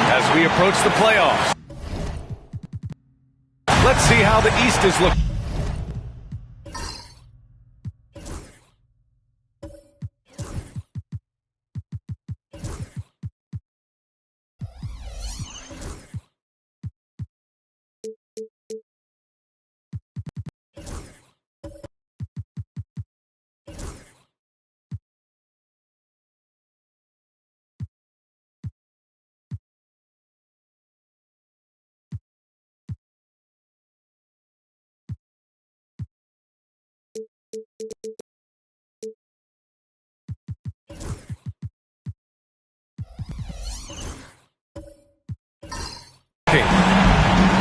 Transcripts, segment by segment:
As we approach the playoffs. Let's see how the East is looking.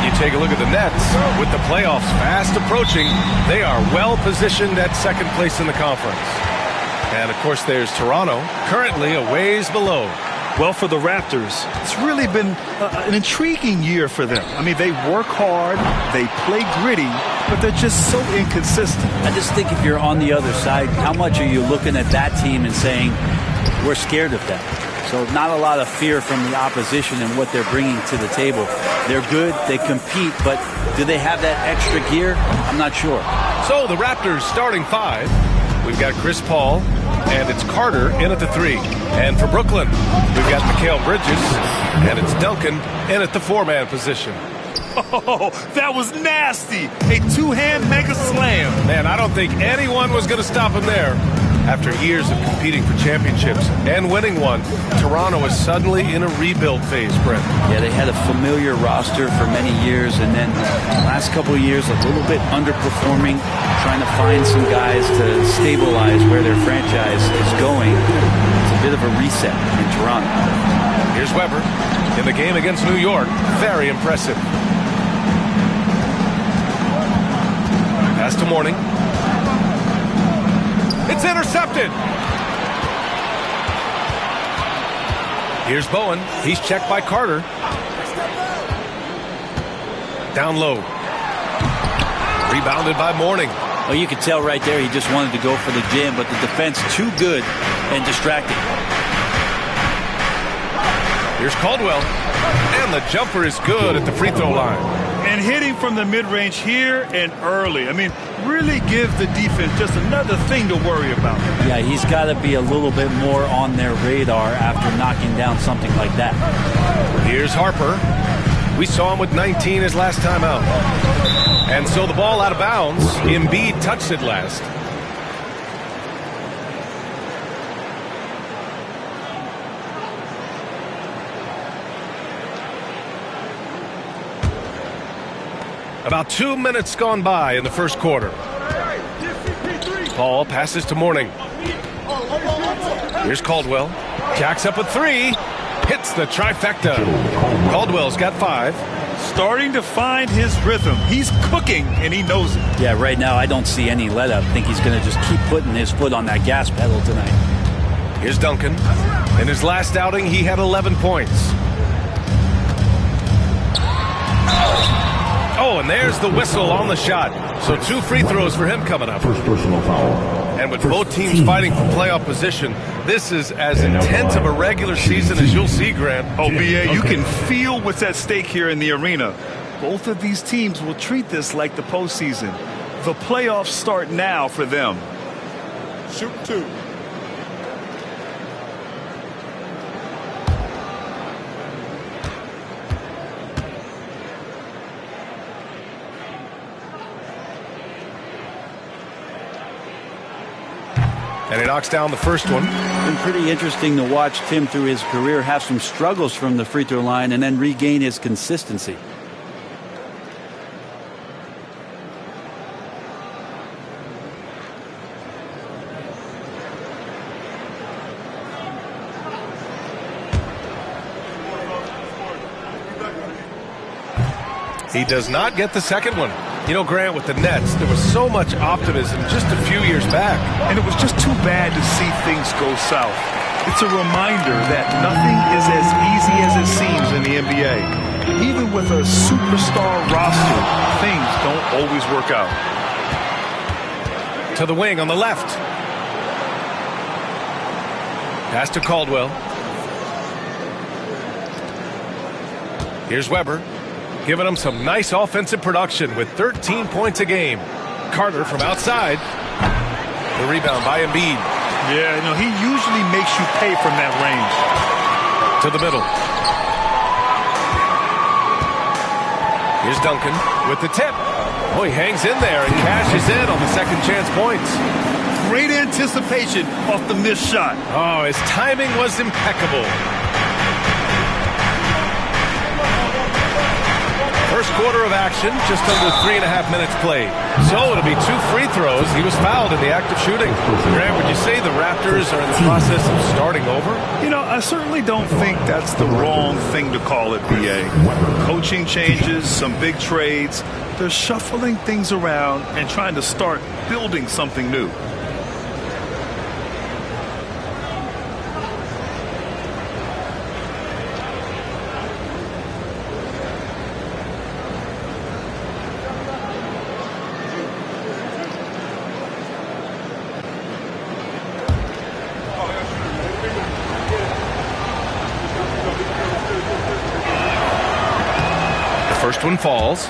You take a look at the Nets. With the playoffs fast approaching, they are well positioned at second place in the conference. And of course there's Toronto, currently a ways below. Well, for the Raptors, it's really been an intriguing year for them. I mean, they work hard, they play gritty, but they're just so inconsistent. I just think if you're on the other side, how much are you looking at that team and saying, we're scared of them? So not a lot of fear from the opposition and what they're bringing to the table. They're good, they compete, but do they have that extra gear? I'm not sure. So the Raptors starting five. We've got Chris Paul, and it's Carter in at the 3. And for Brooklyn, we've got Mikal Bridges, and it's Duncan in at the 4-man position. Oh, that was nasty. A two-hand mega slam. Man, I don't think anyone was going to stop him there. After years of competing for championships and winning one, Toronto is suddenly in a rebuild phase, Brent. Yeah, they had a familiar roster for many years, and then last couple of years a little bit underperforming, trying to find some guys to stabilize where their franchise is going. It's a bit of a reset in Toronto. Here's Weber in the game against New York. Very impressive. Pass to Mourning. It's intercepted. Here's Bowen. He's checked by Carter. Down low. Rebounded by Mourning. Well, you could tell right there he just wanted to go for the jam, but the defense too good and distracting. Here's Caldwell. And the jumper is good at the free throw line. And hitting from the mid-range here and early. I mean, really gives the defense just another thing to worry about. Yeah, he's got to be a little bit more on their radar after knocking down something like that. Here's Harper. We saw him with 19 his last time out. And so the ball out of bounds. Embiid touched it last. About 2 minutes gone by in the first quarter. Paul passes to Mourning. Here's Caldwell. Jacks up a 3. Hits the trifecta. Caldwell's got 5. starting to find his rhythm. He's cooking, and he knows it. Yeah, right now I don't see any let up. I think he's going to just keep putting his foot on that gas pedal tonight. Here's Duncan. In his last outing, he had 11 points. Oh, and there's the whistle on the shot. So 2 free throws for him coming up. First personal foul. And with both teams fighting for playoff position, this is as intense of a regular season as you'll see, Grant. Oh, B.A., you can feel what's at stake here in the arena. Both of these teams will treat this like the postseason. The playoffs start now for them. Shoot 2. And he knocks down the first one. Been pretty interesting to watch Tim through his career have some struggles from the free throw line and then regain his consistency. He does not get the second one. You know, Grant, with the Nets, there was so much optimism just a few years back. And it was just too bad to see things go south. It's a reminder that nothing is as easy as it seems in the NBA. Even with a superstar roster, things don't always work out. To the wing on the left. Pass to Caldwell. Here's Weber. Giving them some nice offensive production with 13 points a game. Carter from outside. The rebound by Embiid. Yeah, you know, he usually makes you pay from that range. To the middle. Here's Duncan with the tip. Oh, he hangs in there and cashes in on the second chance points. Great anticipation off the missed shot. Oh, his timing was impeccable. First quarter of action, just under 3.5 minutes played. So it'll be 2 free throws. He was fouled in the act of shooting. Grant, would you say the Raptors are in the process of starting over? You know, I certainly don't think that's the wrong thing to call it, B.A. Coaching changes, some big trades. They're shuffling things around and trying to start building something new. First one falls.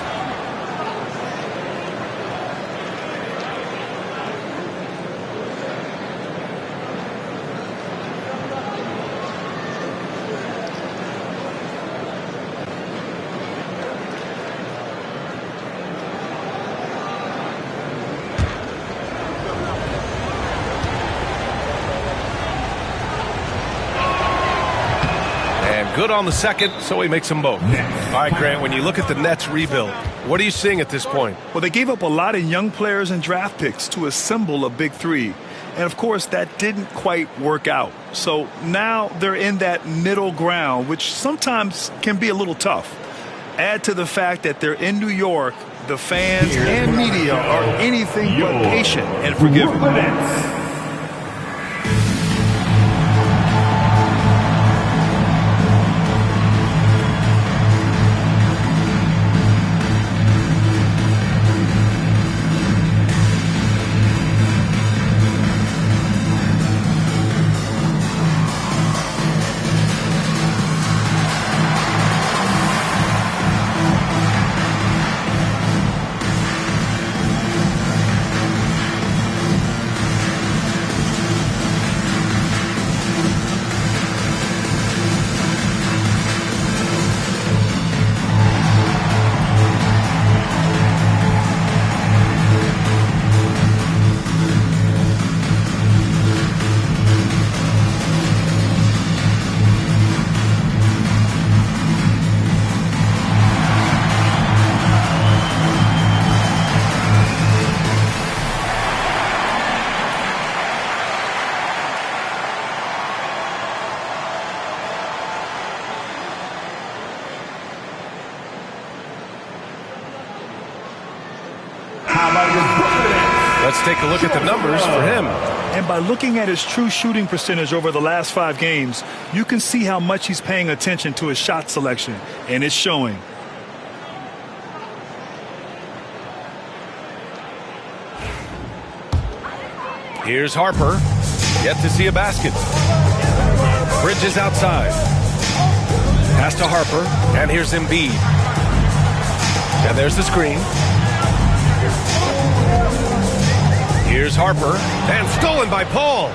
Good on the second, so he makes them both. All right, Grant, when you look at the Nets rebuild, what are you seeing at this point? Well, they gave up a lot of young players and draft picks to assemble a big three. And, of course, that didn't quite work out. So now they're in that middle ground, which sometimes can be a little tough. Add to the fact that they're in New York, the fans and media are anything but patient and forgiving. Let's take a look at the numbers for him. And by looking at his true shooting percentage over the last 5 games, you can see how much he's paying attention to his shot selection, and it's showing. Here's Harper. Yet to see a basket. Bridges outside. Pass to Harper. And here's Embiid. And there's the screen. Here's Harper. And stolen by Paul.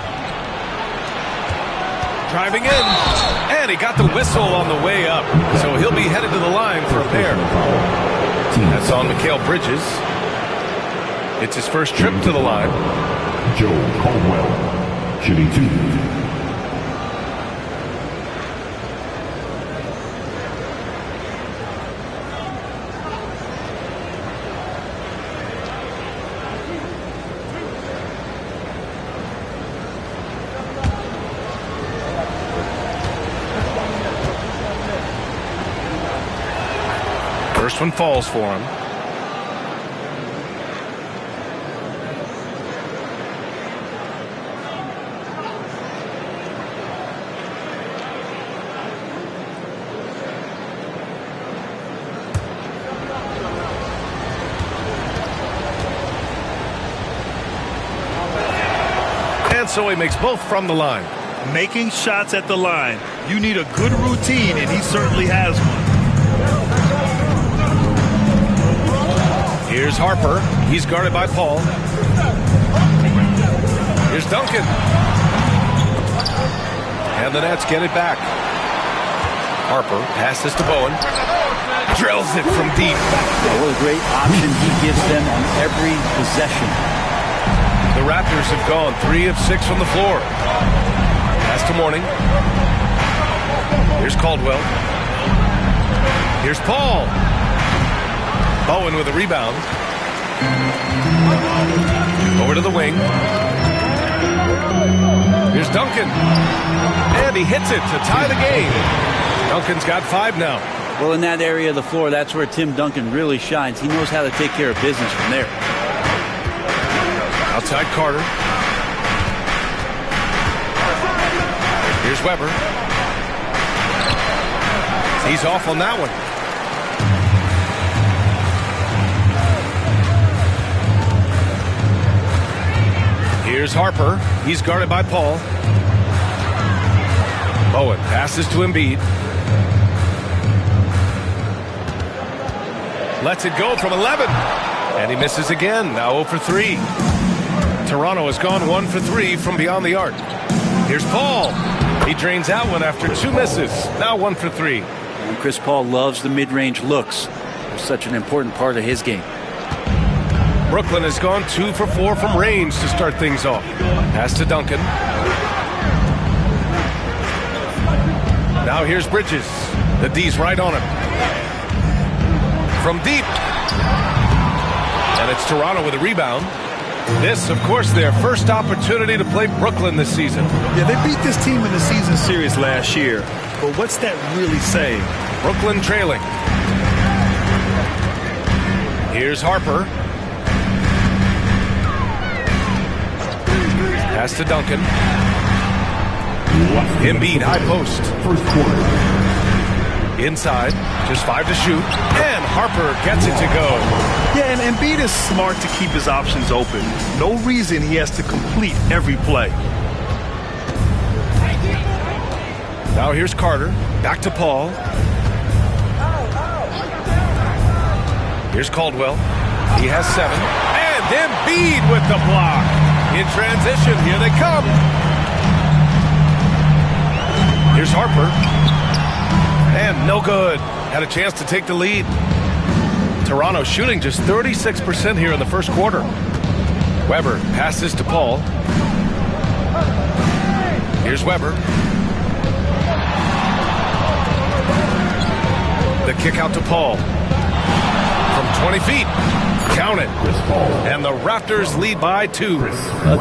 Driving in. And he got the whistle on the way up. So he'll be headed to the line for a pair. That's on Mikal Bridges. It's his first trip to the line. Joe Caldwell, shooting 2. First one falls for him. So he makes both from the line. Making shots at the line. You need a good routine, and he certainly has one. Here's Harper. He's guarded by Paul. Here's Duncan. And the Nets get it back. Harper passes to Bowen. Drills it from deep. What a great option he gives them on every possession. The Raptors have gone 3 of 6 from the floor. Pass to Mourning. Here's Caldwell. Here's Paul. Bowen with a rebound. Over to the wing. Here's Duncan. And he hits it to tie the game. Duncan's got 5 now. Well, in that area of the floor, that's where Tim Duncan really shines. He knows how to take care of business from there. Outside Carter. Here's Weber. He's off on that one. Here's Harper. He's guarded by Paul. Bowen passes to Embiid. Lets it go from 11. And he misses again. Now 0 for 3. Toronto has gone 1 for 3 from beyond the arc. Here's Paul. He drains that one after 2 misses. Now 1 for 3. And Chris Paul loves the mid-range looks. It's such an important part of his game. Brooklyn has gone 2 for 4 from range to start things off. Pass to Duncan. Now here's Bridges. The D's right on him. From deep. And it's Toronto with a rebound. This, of course, their first opportunity to play Brooklyn this season. Yeah, they beat this team in the season series last year. But what's that really saying? Brooklyn trailing. Here's Harper. Pass to Duncan. Embiid, high post. First quarter. Inside, just 5 to shoot. And Harper gets it to go. Yeah, and Embiid is smart to keep his options open. No reason he has to complete every play. Now here's Carter. Back to Paul. Here's Caldwell. He has 7. And Embiid with the block. In transition, here they come. Here's Harper. And no good. Had a chance to take the lead. Toronto shooting just 36% here in the first quarter. Weber passes to Paul. Here's Weber. The kick out to Paul. From 20 feet. Count it. And the Raptors lead by 2.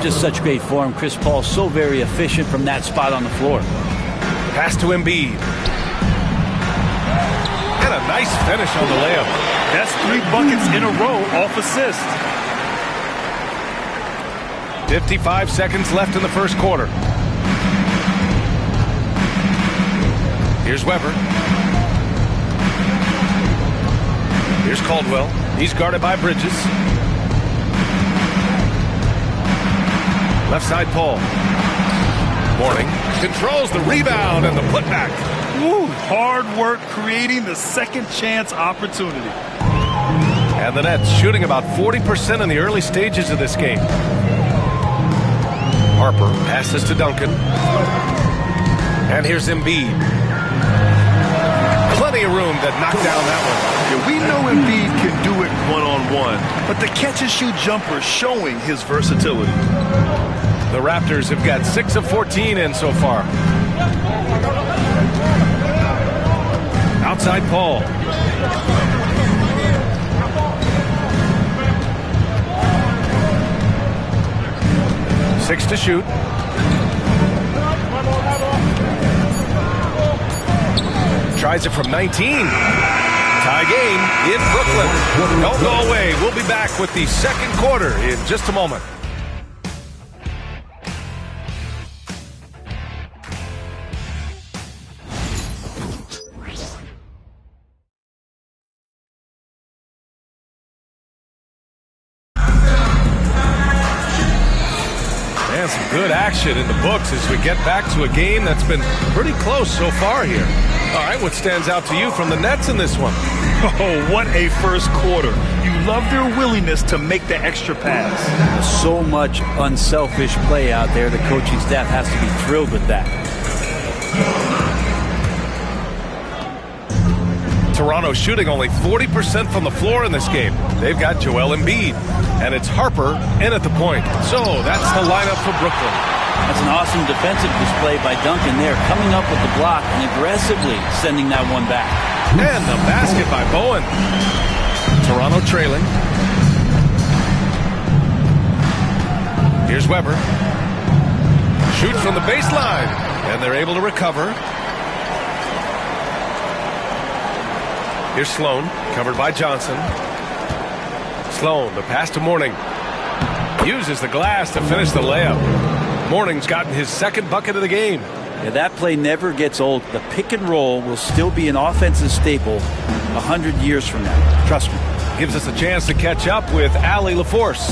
Just such great form. Chris Paul so very efficient from that spot on the floor. Pass to Embiid. And a nice finish on the layup. That's 3 buckets in a row off assist. 55 seconds left in the first quarter. Here's Weber. Here's Caldwell. He's guarded by Bridges. Left side, Paul. Mourning controls the rebound and the putback. Woo, hard work creating the second chance opportunity. And the Nets shooting about 40% in the early stages of this game. Harper passes to Duncan. And here's Embiid. Plenty of room to knock down that one. Yeah, we know Embiid can do it one-on-one, but the catch-and-shoot jumper showing his versatility. The Raptors have got 6 of 14 in so far. Outside Paul. Six to shoot. Tries it from 19. Tie game in Brooklyn. Don't go away. We'll be back with the second quarter in just a moment. And some good action in the books as we get back to a game that's been pretty close so far here. All right, what stands out to you from the Nets in this one? Oh, what a first quarter. You love their willingness to make the extra pass. So much unselfish play out there. The coaching staff has to be thrilled with that. Toronto shooting only 40% from the floor in this game. They've got Joel Embiid, and it's Harper in at the point. So that's the lineup for Brooklyn. That's an awesome defensive display by Duncan there, coming up with the block and aggressively sending that one back. And the basket by Bowen. Toronto trailing. Here's Weber. Shoots from the baseline, and they're able to recover. Here's Sloan, covered by Johnson. Sloan, the pass to Mourning. Uses the glass to finish the layup. Mourning's gotten his second bucket of the game. Yeah, that play never gets old. The pick and roll will still be an offensive staple 100 years from now. Trust me. Gives us a chance to catch up with Allie LaForce.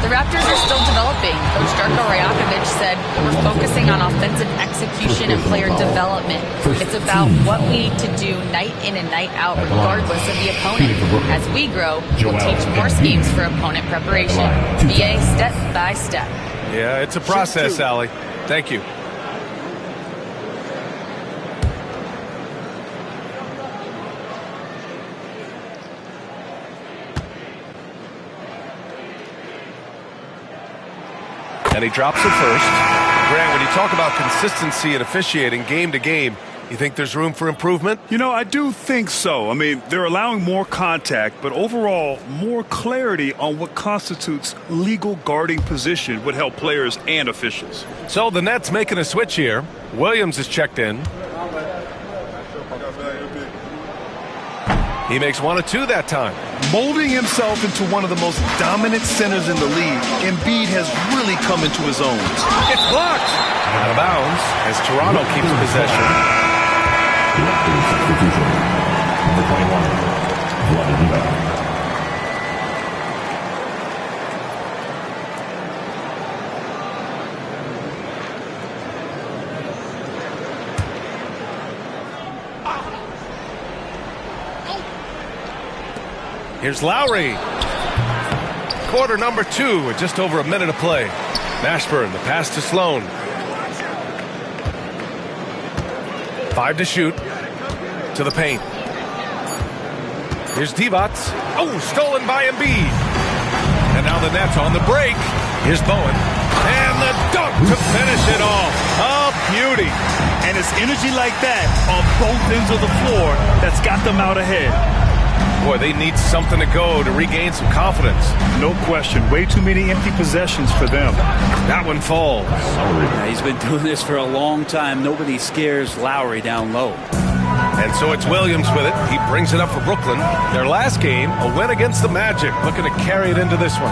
The Raptors are still developing. Coach Darko Rajakovic said we're focusing on offensive execution and player development. It's about what we need to do night in and night out regardless of the opponent. As we grow, we'll teach more schemes for opponent preparation. BA step by step. Yeah, it's a process, Allie. Thank you. And he drops it first. Grant, when you talk about consistency and officiating game to game, you think there's room for improvement? You know, I do think so. I mean, they're allowing more contact, but overall, more clarity on what constitutes legal guarding position would help players and officials. So the Nets making a switch here. Williams is checked in. He makes 1 of 2 that time. Molding himself into one of the most dominant centers in the league, Embiid has really come into his own. It's blocked. Out of bounds as Toronto keeps possession. Substitution. Number 21, Vladimir. Here's Lowry. Quarter number 2 with just over a minute of play. Mashburn, the pass to Sloan. 5 to shoot. To the paint. Here's Divac. Oh, stolen by Embiid. And now the Nets on the break. Here's Bowen. And the dunk to finish it off. A beauty. And it's energy like that on both ends of the floor that's got them out ahead. Boy, they need something to go to regain some confidence. No question. Way too many empty possessions for them. That one falls. Yeah, he's been doing this for a long time. Nobody scares Lowry down low. And so it's Williams with it. He brings it up for Brooklyn. Their last game, a win against the Magic, looking to carry it into this one.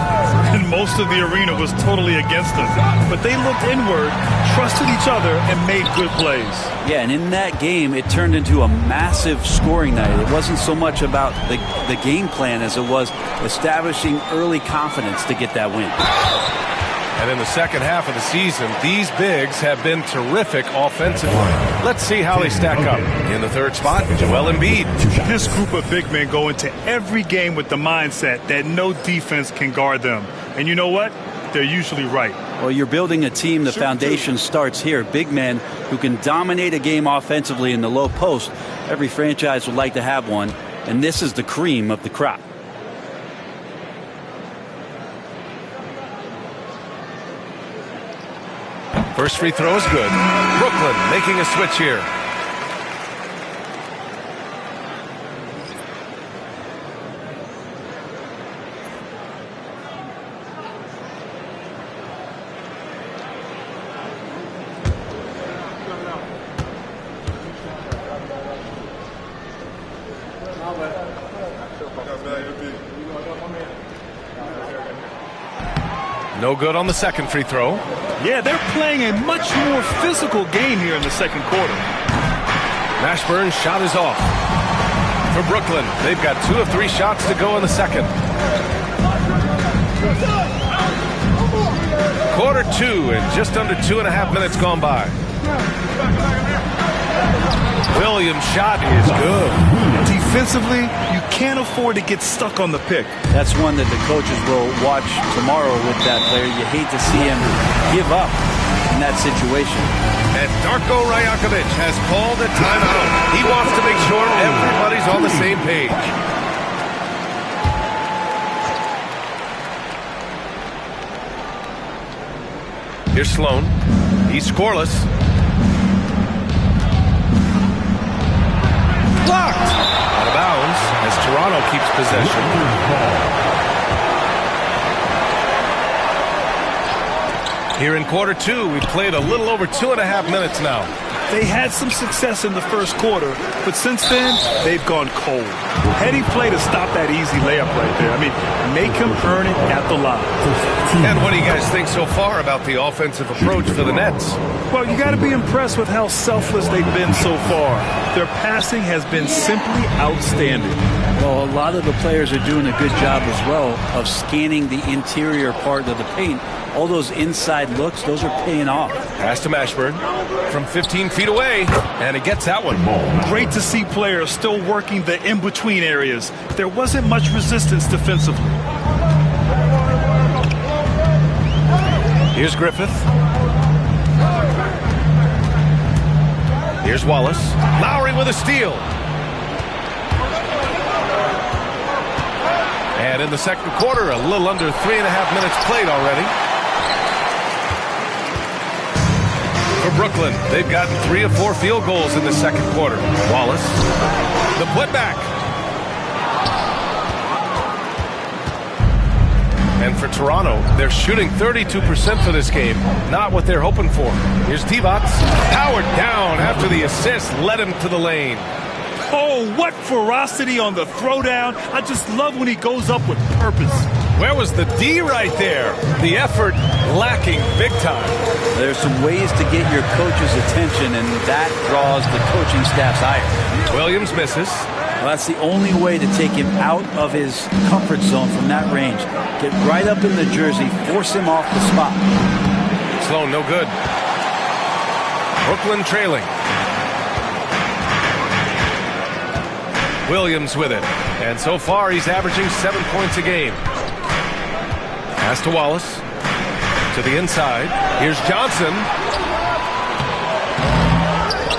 And most of the arena was totally against them. But they looked inward, trusted each other, and made good plays. Yeah, and in that game, it turned into a massive scoring night. It wasn't so much about the game plan as it was establishing early confidence to get that win. And in the second half of the season, these bigs have been terrific offensively. Let's see how they stack up. In the third spot, Joel Embiid. This group of big men go into every game with the mindset that no defense can guard them. And you know what? They're usually right. Well, you're building a team. The foundation starts here. Big men who can dominate a game offensively in the low post. Every franchise would like to have one. And this is the cream of the crop. First free throw is good. Brooklyn making a switch here. No good on the second free throw. Yeah, they're playing a much more physical game here in the second quarter. Mashburn's shot is off. For Brooklyn, they've got 2 of 3 shots to go in the second. Quarter 2 and just under 2.5 minutes gone by. Williams' shot is good. Defensively, you can't afford to get stuck on the pick. That's one that the coaches will watch tomorrow with that player. You hate to see him give up in that situation. And Darko Rajakovic has called a timeout. He wants to make sure everybody's on the same page. Here's Sloan. He's scoreless. Blocked. Out of bounds as Toronto keeps possession. Here in quarter 2, we've played a little over 2.5 minutes now. They had some success in the first quarter, but since then, they've gone cold. Heady play to stop that easy layup right there. I mean, make him earn it at the line. And what do you guys think so far about the offensive approach for the Nets? Well, you got to be impressed with how selfless they've been so far. Their passing has been simply outstanding. Well, a lot of the players are doing a good job as well of scanning the interior part of the paint. All those inside looks, those are paying off. Pass to Mashburn from 15 feet away, and he gets that one. Great to see players still working the in-between areas. There wasn't much resistance defensively. Here's Griffith. Here's Wallace. Lowry with a steal. And in the second quarter, a little under 3.5 minutes played already. For Brooklyn, they've gotten 3 of 4 field goals in the second quarter. Wallace, the putback. And for Toronto, they're shooting 32% for this game. Not what they're hoping for. Here's Divac. Powered down after the assist led him to the lane. Oh, what ferocity on the throwdown. I just love when he goes up with purpose. Where was the D right there? The effort lacking big time. There's some ways to get your coach's attention, and that draws the coaching staff's ire. Williams misses. Well, that's the only way to take him out of his comfort zone from that range. Get right up in the jersey, force him off the spot. Sloan, no good. Brooklyn trailing. Williams with it. And so far, he's averaging 7 points a game. Pass to Wallace. To the inside. Here's Johnson.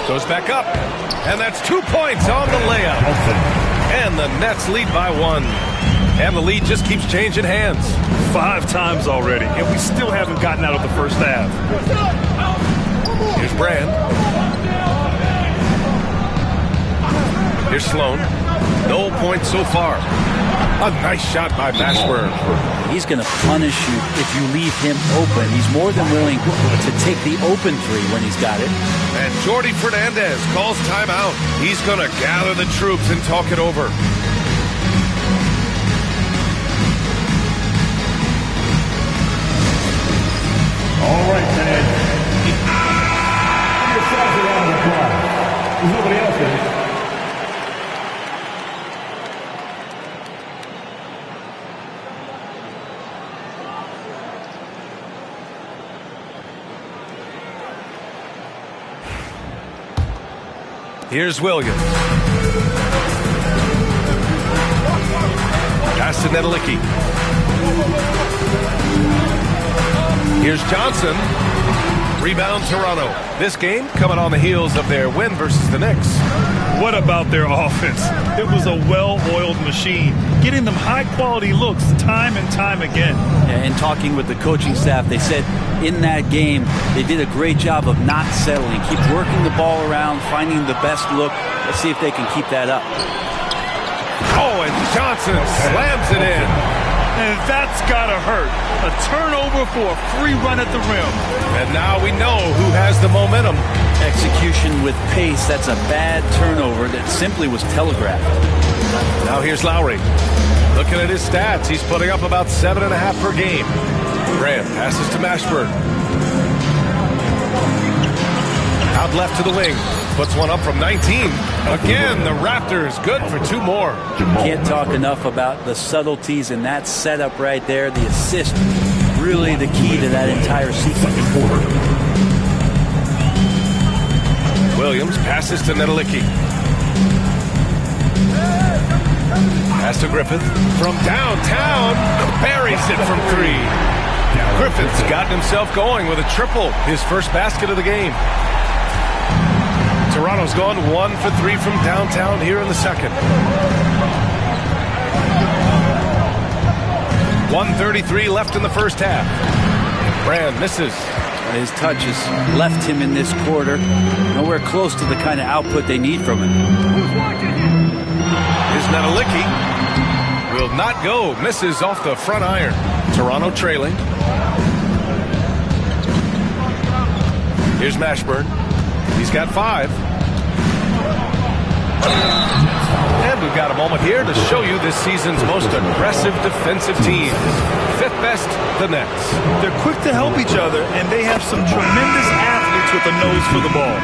Goes back up. And that's 2 points on the layup. And the Nets lead by 1. And the lead just keeps changing hands. 5 times already, and we still haven't gotten out of the first half. Here's Brand. Here's Sloan. No points so far. A nice shot by Mashburn. He's going to punish you if you leave him open. He's more than willing to take the open three when he's got it. And Jordi Fernandez calls timeout. He's going to gather the troops and talk it over. All right, fans. Give yourselves a round of applause. There's nobody else in it. Here's Williams. Pass to Nedelicki. Here's Johnson. Rebound Toronto. This game coming on the heels of their win versus the Knicks. What about their offense? It was a well-oiled machine, getting them high-quality looks time and time again. And talking with the coaching staff, they said in that game they did a great job of not settling. Keep working the ball around, finding the best look. Let's see if they can keep that up. Oh, and Johnson slams it in. And that's gotta hurt. A turnover for a free run at the rim. And now we know who has the momentum. Execution with pace, that's a bad turnover that simply was telegraphed. Now here's Lowry. Looking at his stats, he's putting up about 7.5 per game. Graham passes to Mashburn. Out left to the wing. Puts one up from 19. Again, the Raptors good for 2 more. Can't talk enough about the subtleties in that setup right there. The assist, really the key to that entire sequence. Williams passes to Nedelicki. Pass to Griffith. From downtown, buries it from 3. Griffith's gotten himself going with a triple. His first basket of the game. Toronto's gone 1 for 3 from downtown here in the second. 1:33 left in the first half. Brand misses. His touch has left him in this quarter. Nowhere close to the kind of output they need from him. Here's Nedelicki. Will not go. Misses off the front iron. Toronto trailing. Here's Mashburn. He's got 5. And we've got a moment here to show you this season's most aggressive defensive team. 5th best, the Nets. They're quick to help each other, and they have some tremendous athletes with a nose for the ball.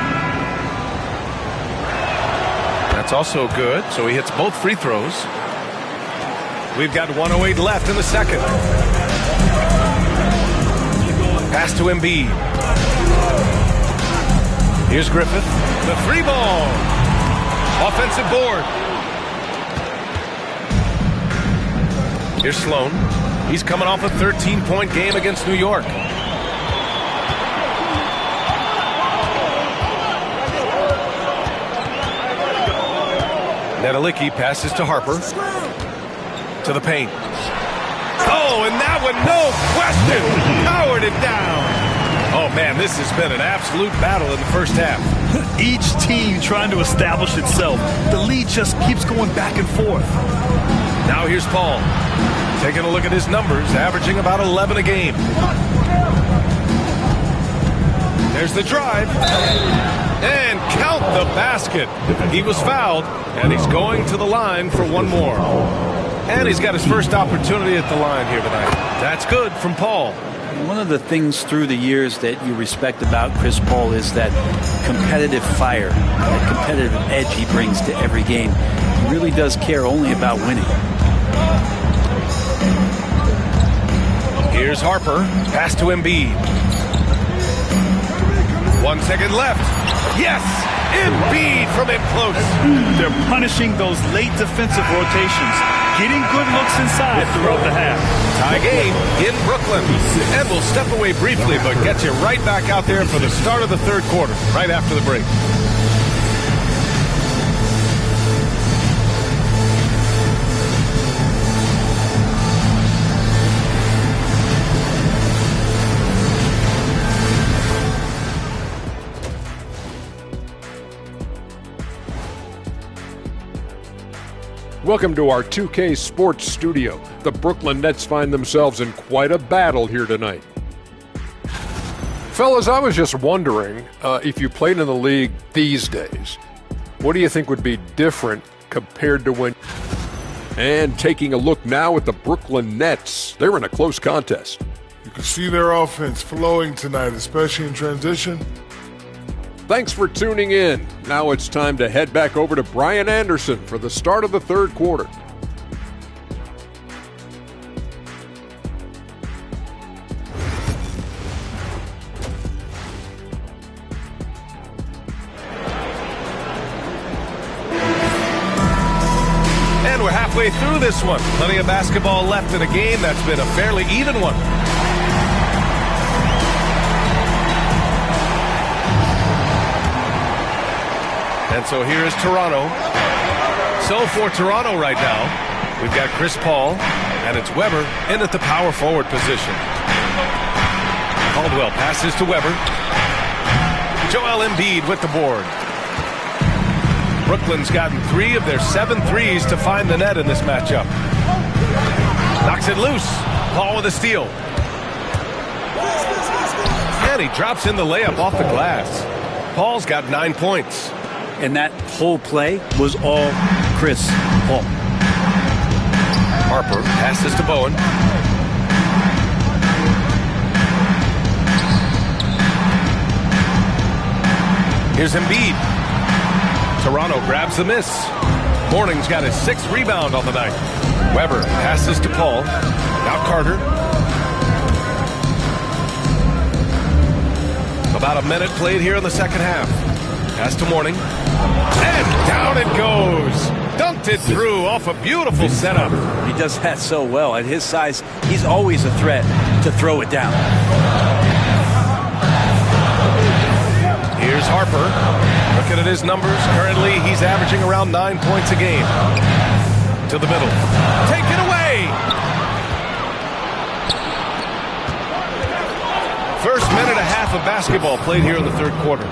That's also good, so he hits both free throws. We've got 1:08 left in the second. Pass to Embiid. Here's Griffith. The 3 ball. Offensive board. Here's Sloan. He's coming off a 13-point game against New York. Nedelicki passes to Harper. To the paint. Oh, and that one, no question, powered it down. Oh, man, this has been an absolute battle in the first half. Each team trying to establish itself. The lead just keeps going back and forth. Now here's Paul. Taking a look at his numbers, averaging about 11 a game. There's the drive. And count the basket. He was fouled, and he's going to the line for 1 more. And he's got his first opportunity at the line here tonight. That's good from Paul. One of the things through the years that you respect about Chris Paul is that competitive fire, that competitive edge he brings to every game. He really does care only about winning. Here's Harper. Pass to Embiid. 1 second left. Yes! Embiid from in close. They're punishing those late defensive rotations, getting good looks inside throughout the half. Tie game in Brooklyn. And we'll step away briefly, but get you right back out there for the start of the third quarter, right after the break. Welcome to our 2K Sports Studio. The Brooklyn Nets find themselves in quite a battle here tonight. Fellas, I was just wondering if you played in the league these days, what do you think would be different compared to when... And taking a look now at the Brooklyn Nets, they're in a close contest. You can see their offense flowing tonight, especially in transition. Thanks for tuning in. Now it's time to head back over to Brian Anderson for the start of the third quarter. And we're halfway through this one. Plenty of basketball left in a game that's been a fairly even one. And so here is Toronto. So for Toronto right now, we've got Chris Paul, and it's Weber in at the power forward position. Caldwell passes to Weber. Joel Embiid with the board. Brooklyn's gotten 3 of their 7 threes to find the net in this matchup. Knocks it loose. Paul with a steal. And he drops in the layup off the glass. Paul's got 9 points. And that whole play was all Chris Paul. Harper passes to Bowen. Here's Embiid. Toronto grabs the miss. Morning's got his 6th rebound on the night. Weber passes to Paul. Now Carter. About a minute played here in the second half. Pass to Morning. And down it goes. Dunked it through off a beautiful setup. He does that so well. At his size, he's always a threat to throw it down. Here's Harper. Looking at his numbers. Currently, he's averaging around 9 points a game. To the middle. Take it away. First minute and a half of basketball played here in the third quarter.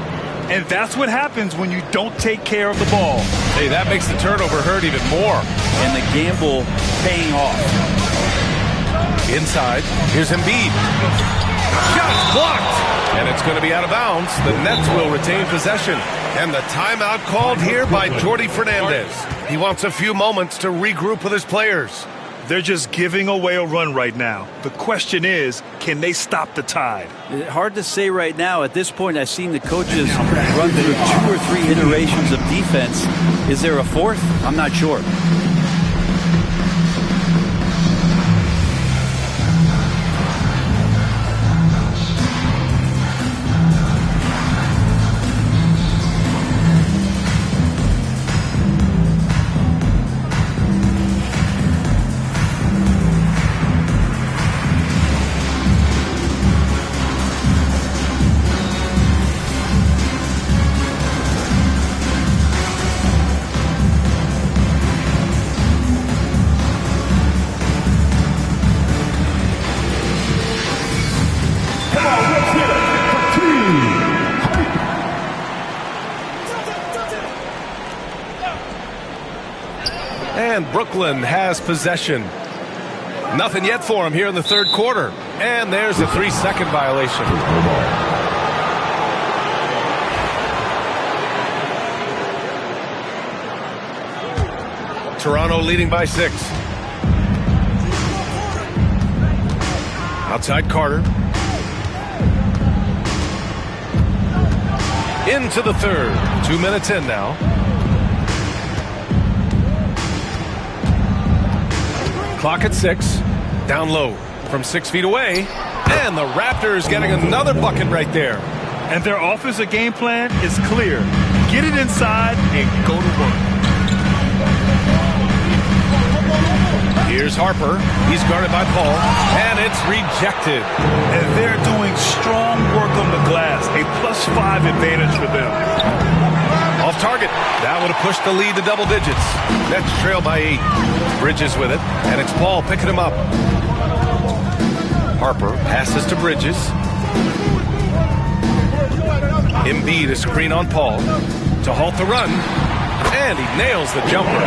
And that's what happens when you don't take care of the ball. Hey, that makes the turnover hurt even more. And the gamble paying off. Inside, here's Embiid. Shot blocked. And it's going to be out of bounds. The Nets will retain possession. And the timeout called here by Jordi Fernandez. He wants a few moments to regroup with his players. They're just giving away a run right now. The question is, can they stop the tide? Hard to say right now. At this point, I've seen the coaches run through 2 or 3 iterations of defense. Is there a 4th? I'm not sure. And Brooklyn has possession. Nothing yet for him here in the third quarter. And there's a 3-second violation. Toronto leading by 6. Outside Carter. Into the third. 2 minutes in now. Clock at 6. Down low from 6 feet away. And the Raptors getting another bucket right there. And their offensive game plan is clear. Get it inside and go to work. Here's Harper. He's guarded by Paul. And it's rejected. And they're doing strong work on the glass. A +5 advantage for them. Off target. That would have pushed the lead to double digits. Nets trail by 8. Bridges with it. And it's Paul picking him up. Harper passes to Bridges. Embiid a screen on Paul to halt the run. And he nails the jumper.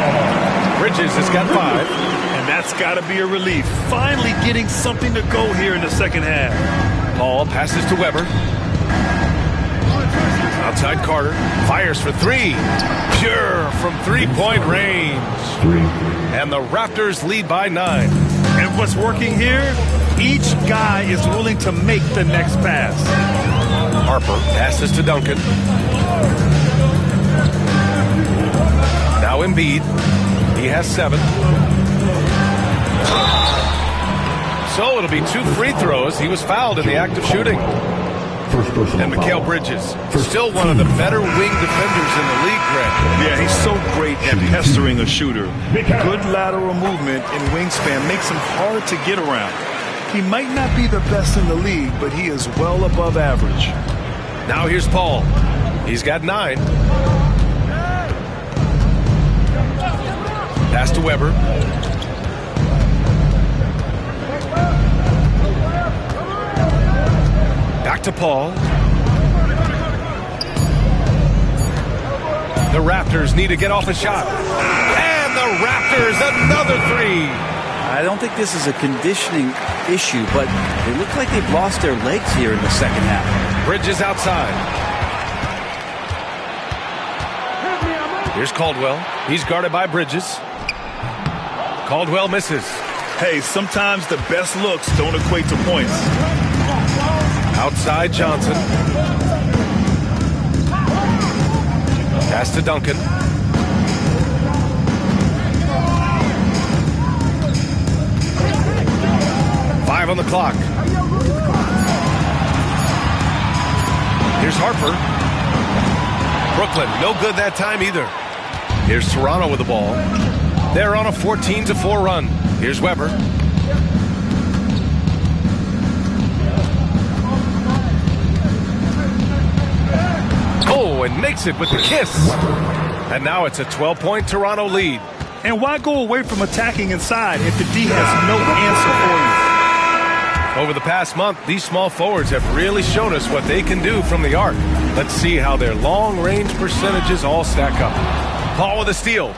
Bridges has got 5. And that's got to be a relief. Finally getting something to go here in the second half. Paul passes to Weber. Outside Carter. Fires for 3. Pure from three-point range. And the Raptors lead by 9. And what's working here? Each guy is willing to make the next pass. Harper passes to Duncan. Now Embiid. He has 7. So it'll be 2 free throws. He was fouled in the act of shooting. And Mikal Bridges, still one of the better wing defenders in the league, Grant. Yeah, he's so great at pestering a shooter. Good lateral movement and wingspan makes him hard to get around. He might not be the best in the league, but he is well above average. Now here's Paul. He's got 9. Pass to Weber. Back to Paul. The Raptors need to get off a shot. And the Raptors, another 3. I don't think this is a conditioning issue, but they look like they've lost their legs here in the second half. Bridges outside. Here's Caldwell. He's guarded by Bridges. Caldwell misses. Hey, sometimes the best looks don't equate to points. Outside Johnson. Pass to Duncan. Five on the clock. Here's Harper. Brooklyn, no good that time either. Here's Toronto with the ball. They're on a 14-4 run. Here's Weber. Oh, and makes it with the kiss. And now it's a 12-point Toronto lead. And why go away from attacking inside if the D has no answer for you? Over the past month, these small forwards have really shown us what they can do from the arc. Let's see how their long-range percentages all stack up. Paul with a steal.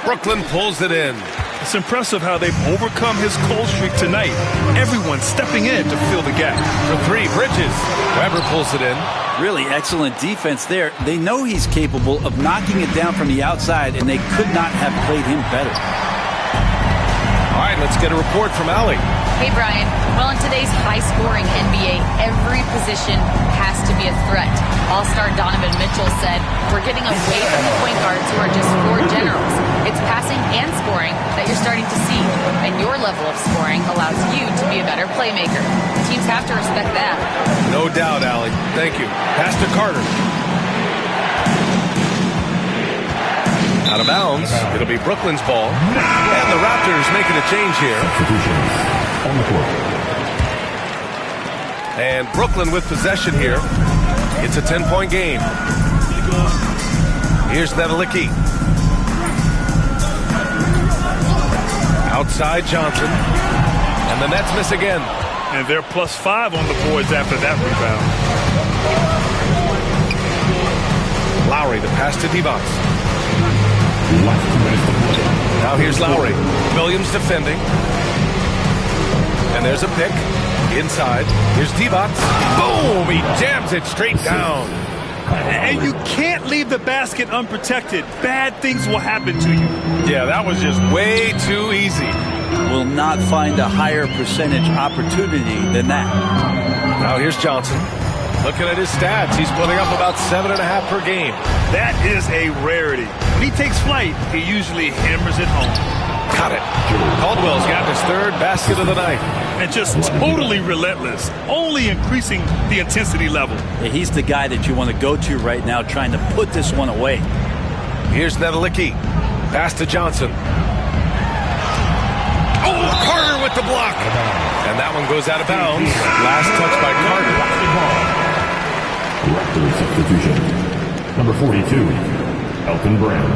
Brooklyn pulls it in. It's impressive how they've overcome his cold streak tonight. Everyone stepping in to fill the gap. For 3, Bridges. Weber pulls it in. Really excellent defense there. They know he's capable of knocking it down from the outside, and they could not have played him better. All right, let's get a report from Allie. Hey, Brian. Well, in today's high-scoring NBA, every position has to be a threat. All-star Donovan Mitchell said, "We're getting away from the point guards who are just floor generals. It's passing and scoring that you're starting to see, and your level of scoring allows you to be a better playmaker. Teams have to respect that." No doubt, Allie. Thank you. Pass to Carter. Out of bounds. It'll be Brooklyn's ball. And the Raptors making a change here. On the court. And Brooklyn with possession here. It's a 10-point game. Here's Nedelicki. Outside Johnson. And the Nets miss again. And they're +5 on the boards after that rebound. Lowry, the pass to Divac. Now here's Lowry. Williams defending. And there's a pick. Inside. Here's Divac. Boom! He jams it straight down. And you can't leave the basket unprotected. Bad things will happen to you. Yeah, that was just way too easy. Will not find a higher percentage opportunity than that. Now here's Johnson. Looking at his stats, he's putting up about 7.5 per game. That is a rarity. When he takes flight, he usually hammers it home. Got it. Caldwell's got his 3rd basket of the night. And just totally relentless, only increasing the intensity level. Yeah, he's the guy that you want to go to right now, trying to put this one away. Here's Nedelicki. Pass to Johnson. Oh, Carter with the block. And that one goes out of bounds. Last touch by Carter. Raptors substitution. Number 42, Elton Brand.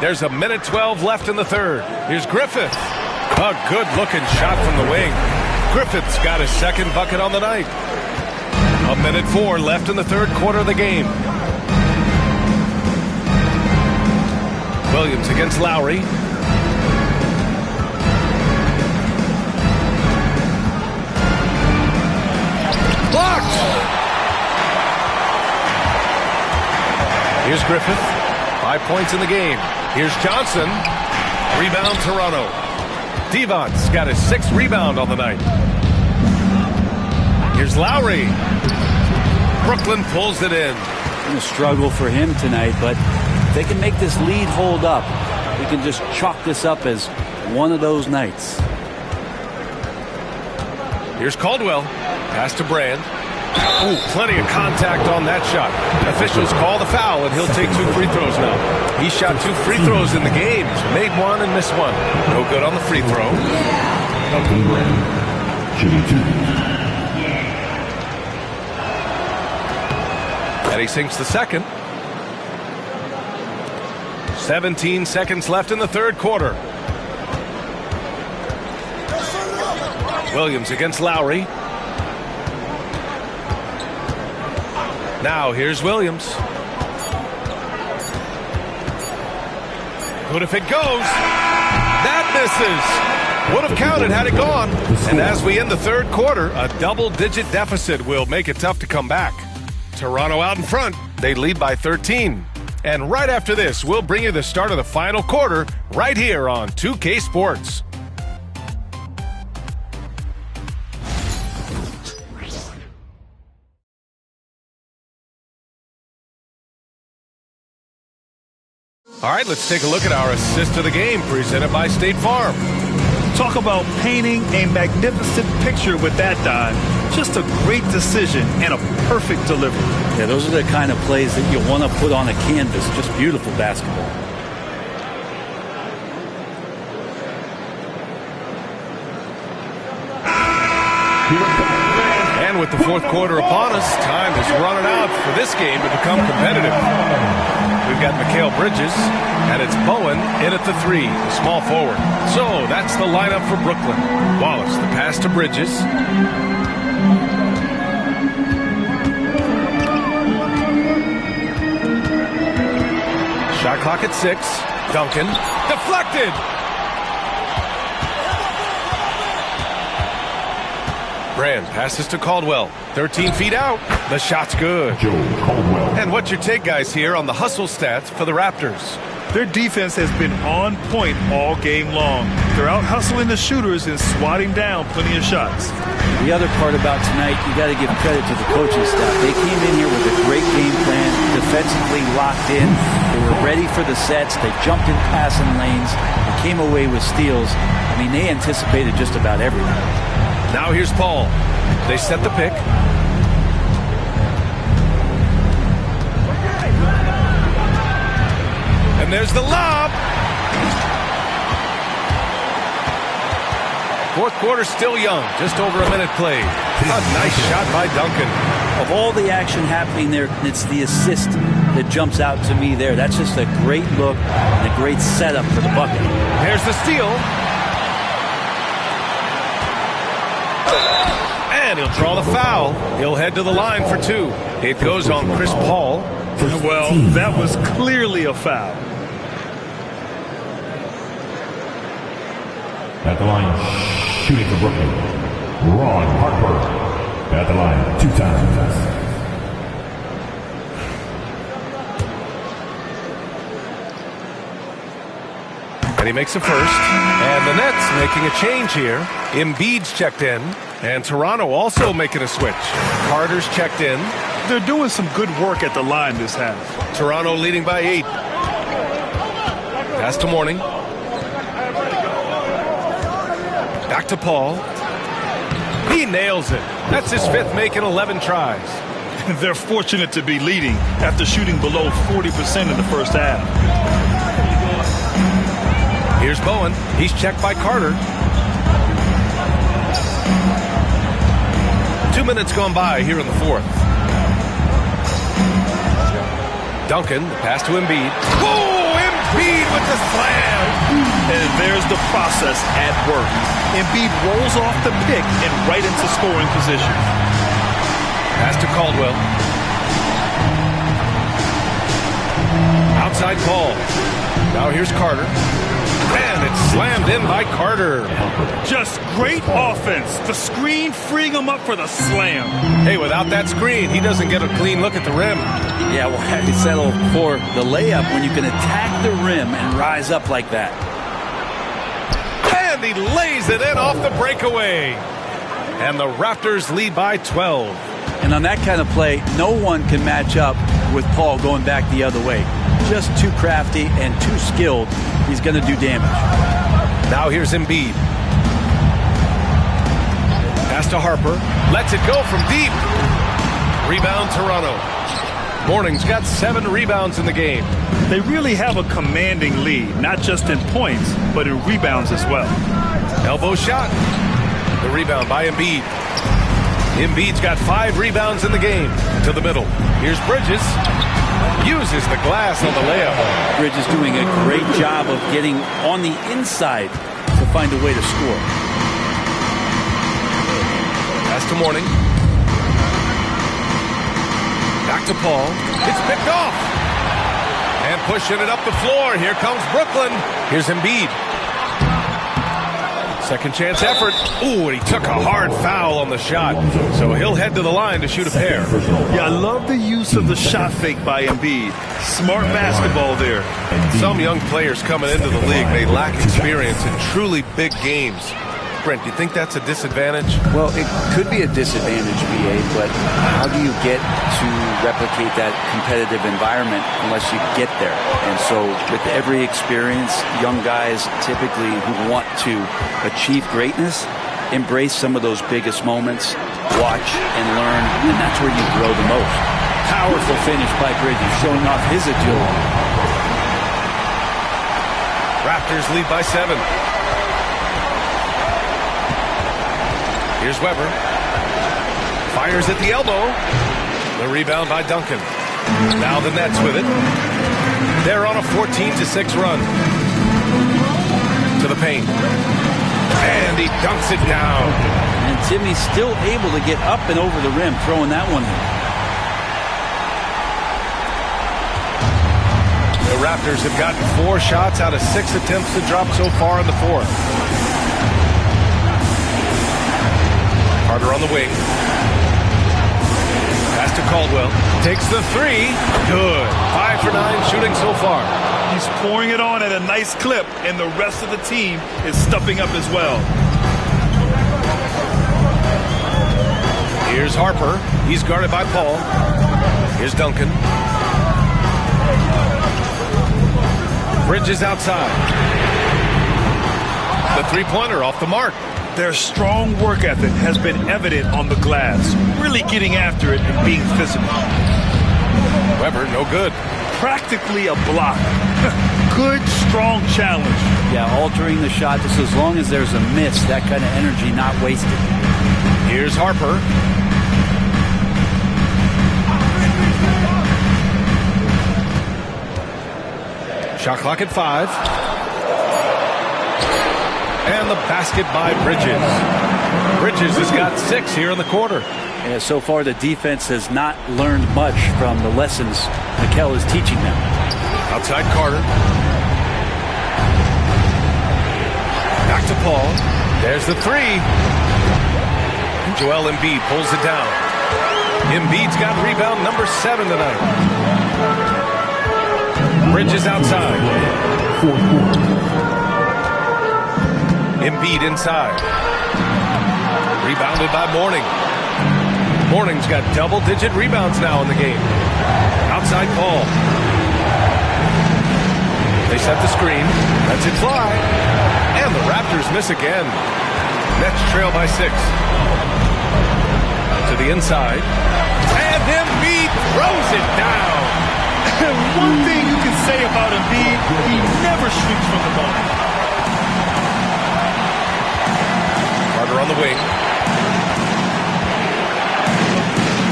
There's a minute 12 left in the third. Here's Griffith. A good-looking shot from the wing. Griffith's got his second bucket on the night. A minute 4 left in the third quarter of the game. Williams against Lowry. Blocked! Here's Griffith. 5 points in the game. Here's Johnson. Rebound Toronto. Devon's got his 6th rebound on the night. Here's Lowry. Brooklyn pulls it in. It's been a struggle for him tonight, but if they can make this lead hold up, we can just chalk this up as one of those nights. Here's Caldwell. Pass to Brand. Ooh, plenty of contact on that shot. Officials call the foul, and he'll take 2 free throws now. He shot 2 free throws in the game. Made 1 and missed 1. No good on the free throw. Elton Brand, shooting 2. And he sinks the second. 17 seconds left in the third quarter. Williams against Lowry. Now here's Williams. Good if it goes. That misses. Would have counted had it gone. And as we end the third quarter, a double-digit deficit will make it tough to come back. Toronto out in front. They lead by 13. And right after this, we'll bring you the start of the final quarter right here on 2K Sports. All right, let's take a look at our assist of the game presented by State Farm. Talk about painting a magnificent picture with that, Don. Just a great decision and a perfect delivery. Yeah, those are the kind of plays that you want to put on a canvas. Just beautiful basketball. And with the fourth quarter upon us, time is running out for this game to become competitive. We've got Mikal Bridges, and it's Bowen in at the 3, the small forward. So that's the lineup for Brooklyn. Wallace, the pass to Bridges. Shot clock at 6. Duncan. Deflected! Brand passes to Caldwell. 13 feet out. The shot's good. Joe Caldwell. And what's your take, guys, here on the hustle stats for the Raptors? Their defense has been on point all game long. They're out hustling the shooters and swatting down plenty of shots. The other part about tonight, you got to give credit to the coaching staff. They came in here with a great game plan, defensively locked in. They were ready for the sets. They jumped in passing lanes. They came away with steals. I mean, they anticipated just about everything. Now here's Paul. They set the pick. And there's the lob. Fourth quarter still young. Just over a minute played. A nice shot by Duncan. Of all the action happening there, it's the assist that jumps out to me there. That's just a great look and a great setup for the bucket. There's the steal. And he'll draw the foul. He'll head to the line for 2. It goes on Chris Paul. Well, that was clearly a foul. At the line, shooting for Brooklyn, Ron Harper. At the line, 2 times. And he makes a first. And the Nets making a change here. Embiid's checked in. And Toronto also making a switch. Carter's checked in. They're doing some good work at the line this half. Toronto leading by 8. Pass to Mourning. Back to Paul. He nails it. That's his 5th make in 11 tries. They're fortunate to be leading after shooting below 40% in the first half. Here's Bowen. He's checked by Carter. 2 minutes gone by here in the fourth. Duncan, pass to Embiid. Oh, Embiid with the slam. And there's the process at work. Embiid rolls off the pick and right into scoring position. Pass to Caldwell. Outside Paul. Now here's Carter. And it's slammed in by Carter. Just great offense. The screen freeing him up for the slam. Hey, without that screen, he doesn't get a clean look at the rim. Yeah, well, how do you settle for the layup when you can attack the rim and rise up like that? And he lays it in off the breakaway. And the Raptors lead by 12. And on that kind of play, no one can match up with Paul going back the other way. Just too crafty and too skilled. He's going to do damage. Now here's Embiid. Pass to Harper. Lets it go from deep. Rebound Toronto. Morning's got 7 rebounds in the game. They really have a commanding lead, not just in points, but in rebounds as well. Elbow shot. The rebound by Embiid. Embiid's got 5 rebounds in the game. To the middle. Here's Bridges. Uses the glass on the layup. Bridges doing a great job of getting on the inside to find a way to score. Pass to Morning. Back to Paul. It's picked off. And pushing it up the floor. Here comes Brooklyn. Here's Embiid. Second chance effort. Ooh, and he took a hard foul on the shot. So he'll head to the line to shoot a pair. Yeah, I love the use of the shot fake by Embiid. Smart basketball there. Some young players coming into the league may lack experience in truly big games. Brent, do you think that's a disadvantage? Well, it could be a disadvantage, BA, but how do you get to replicate that competitive environment unless you get there? And so with every experience, young guys typically who want to achieve greatness, embrace some of those biggest moments, watch and learn, and that's where you grow the most. Powerful finish by Bridges, showing off his agility. Raptors lead by 7. Here's Weber. Fires at the elbow. The rebound by Duncan. Now the Nets with it. They're on a 14-6 run. To the paint. And he dunks it down. And Timmy's still able to get up and over the rim, throwing that one in. The Raptors have gotten 4 shots out of 6 attempts to drop so far in the fourth. Carter on the wing. Pass to Caldwell. Takes the 3. Good. 5 for 9 shooting so far. He's pouring it on at a nice clip, and the rest of the team is stepping up as well. Here's Harper. He's guarded by Paul. Here's Duncan. Bridges outside. The three-pointer off the mark. Their strong work ethic has been evident on the glass, really getting after it and being physical. Weber, no good. Practically a block. Good, strong challenge. Yeah, altering the shot just as long as there's a miss, that kind of energy not wasted. Here's Harper. Shot clock at 5. And the basket by Bridges. Bridges has got 6 here in the quarter. Yeah, so far the defense has not learned much from the lessons Mikel is teaching them. Outside Carter. Back to Paul. There's the 3. And Joel Embiid pulls it down. Embiid's got rebound number 7 tonight. Bridges outside. Embiid inside. Rebounded by Morning. Morning's got double-digit rebounds now in the game. Outside Paul. They set the screen. Lets it fly. And the Raptors miss again. Nets trail by 6. To the inside. And Embiid throws it down. One thing you can say about Embiid, he never shrinks from the ball. Carter on the wing.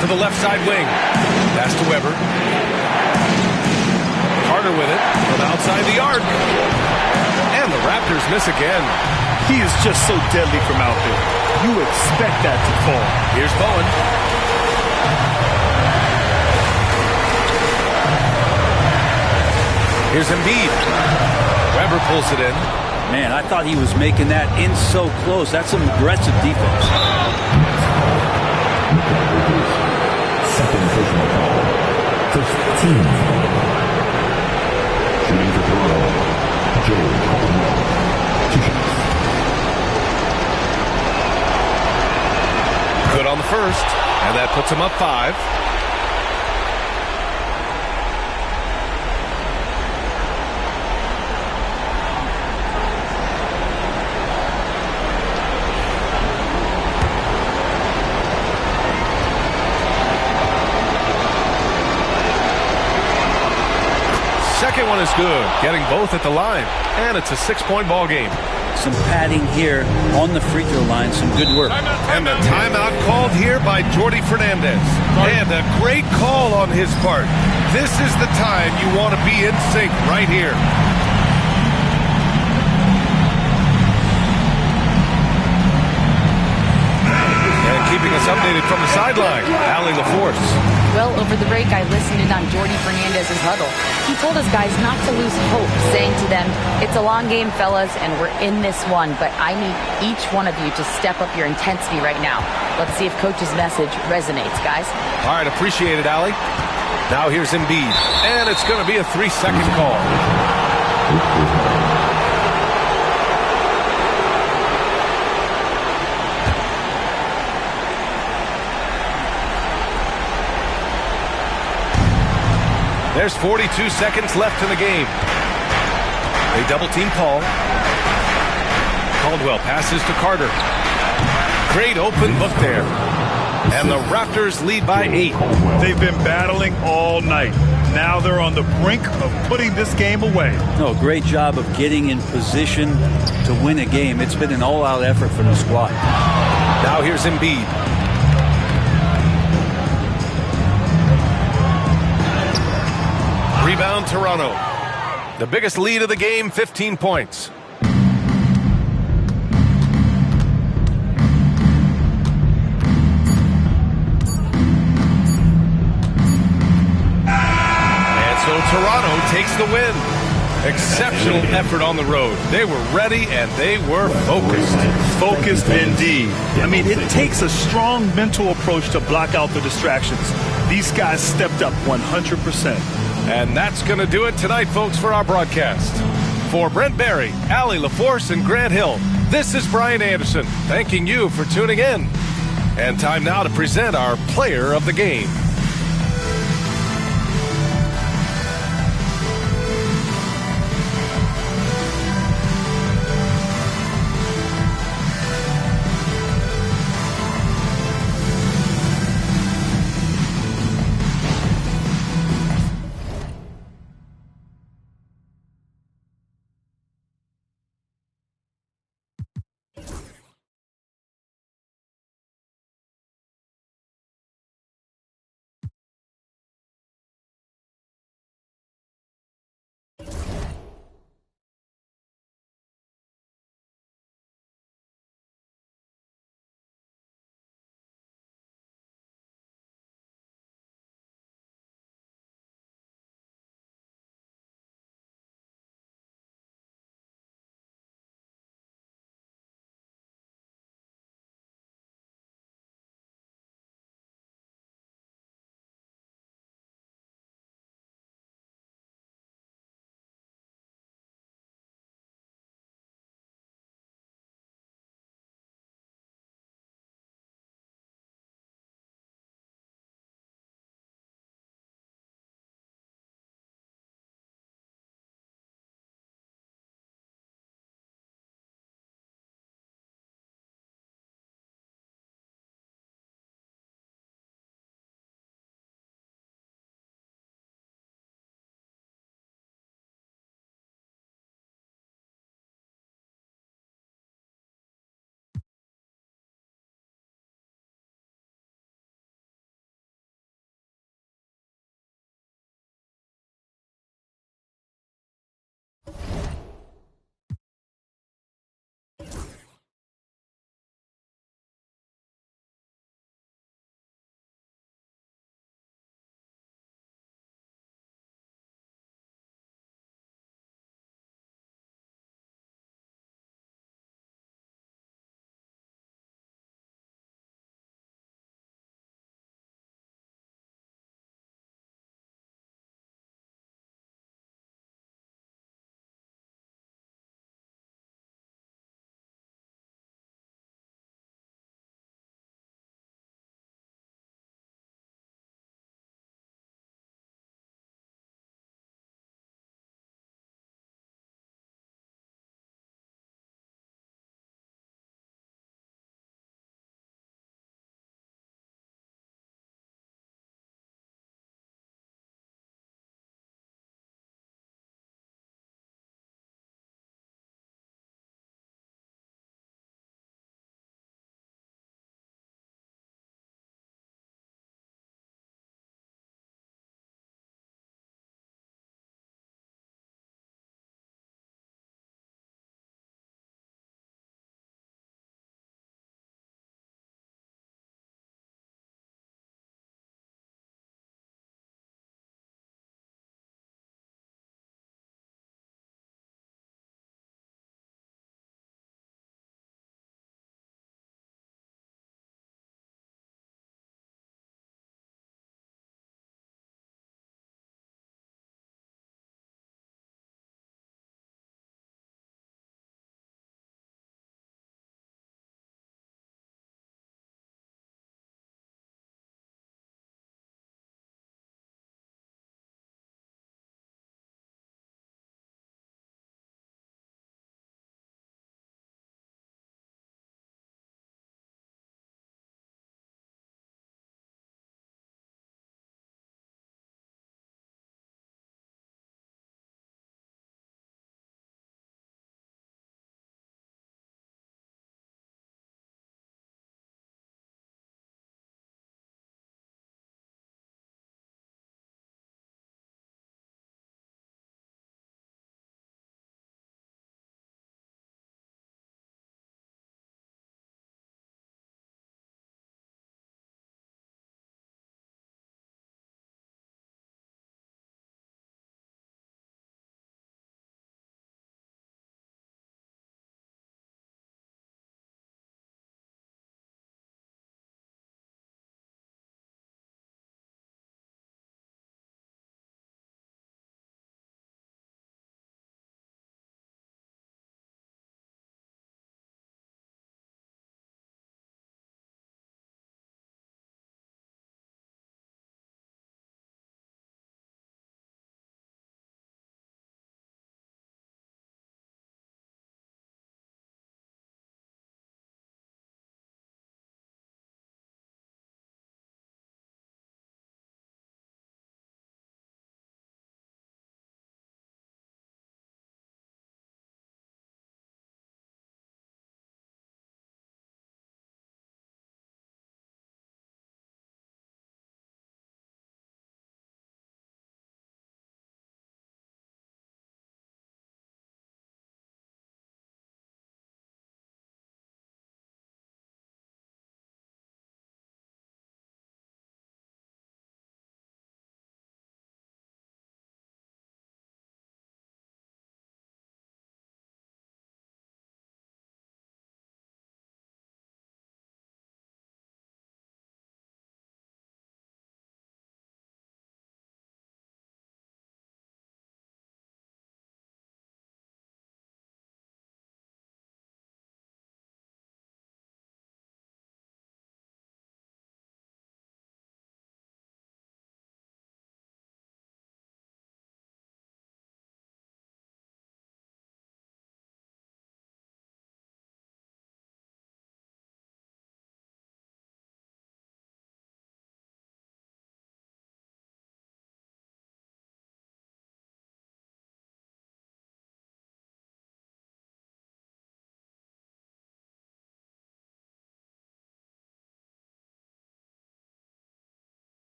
To the left side wing. Pass to Weber. Carter with it from outside the arc. And the Raptors miss again. He is just so deadly from out there. You expect that to fall. Here's Bowen. Here's Embiid. Weber pulls it in. Man, I thought he was making that in so close. That's some aggressive defense. Second personal foul. First team. Shooting for Toronto, Joe Caldwell. 2 shots. Good on the first, and that puts him up 5. Second one is good, getting both at the line, and it's a 6-point ball game. Some padding here on the free throw line, some good work. And the timeout called here by Jordi Fernandez. And a great call on his part. This is the time you want to be in sync right here. And keeping us updated from the sideline, Allie LaForce. Well, over the break, I listened in on Jordi Fernandez's huddle. He told his guys not to lose hope, saying to them, it's a long game, fellas, and we're in this one, but I need each one of you to step up your intensity right now. Let's see if Coach's message resonates, guys. All right, appreciate it, Allie. Now here's Embiid, and it's going to be a 3-second call. There's 42 seconds left in the game. They double-team Paul. Caldwell passes to Carter. Great open look there. And the Raptors lead by 8. They've been battling all night. Now they're on the brink of putting this game away. No, great job of getting in position to win a game. It's been an all-out effort from the squad. Now here's Embiid. Rebound Toronto. The biggest lead of the game, 15 points. And so Toronto takes the win. Exceptional effort on the road. They were ready and they were focused. Focused indeed. I mean, it takes a strong mental approach to block out the distractions. These guys stepped up 100%. And that's going to do it tonight, folks, for our broadcast. For Brent Barry, Allie LaForce, and Grant Hill, this is Brian Anderson, thanking you for tuning in. And time now to present our player of the game.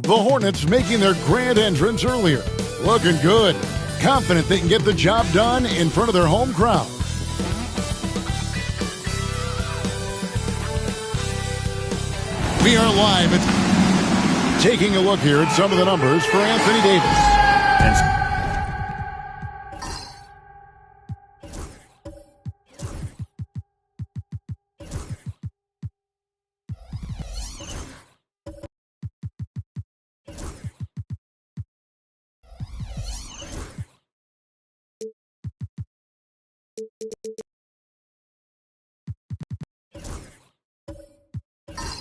The Hornets making their grand entrance earlier. Looking good. Confident they can get the job done in front of their home crowd. We are live. Taking a look here at some of the numbers for Anthony Davis.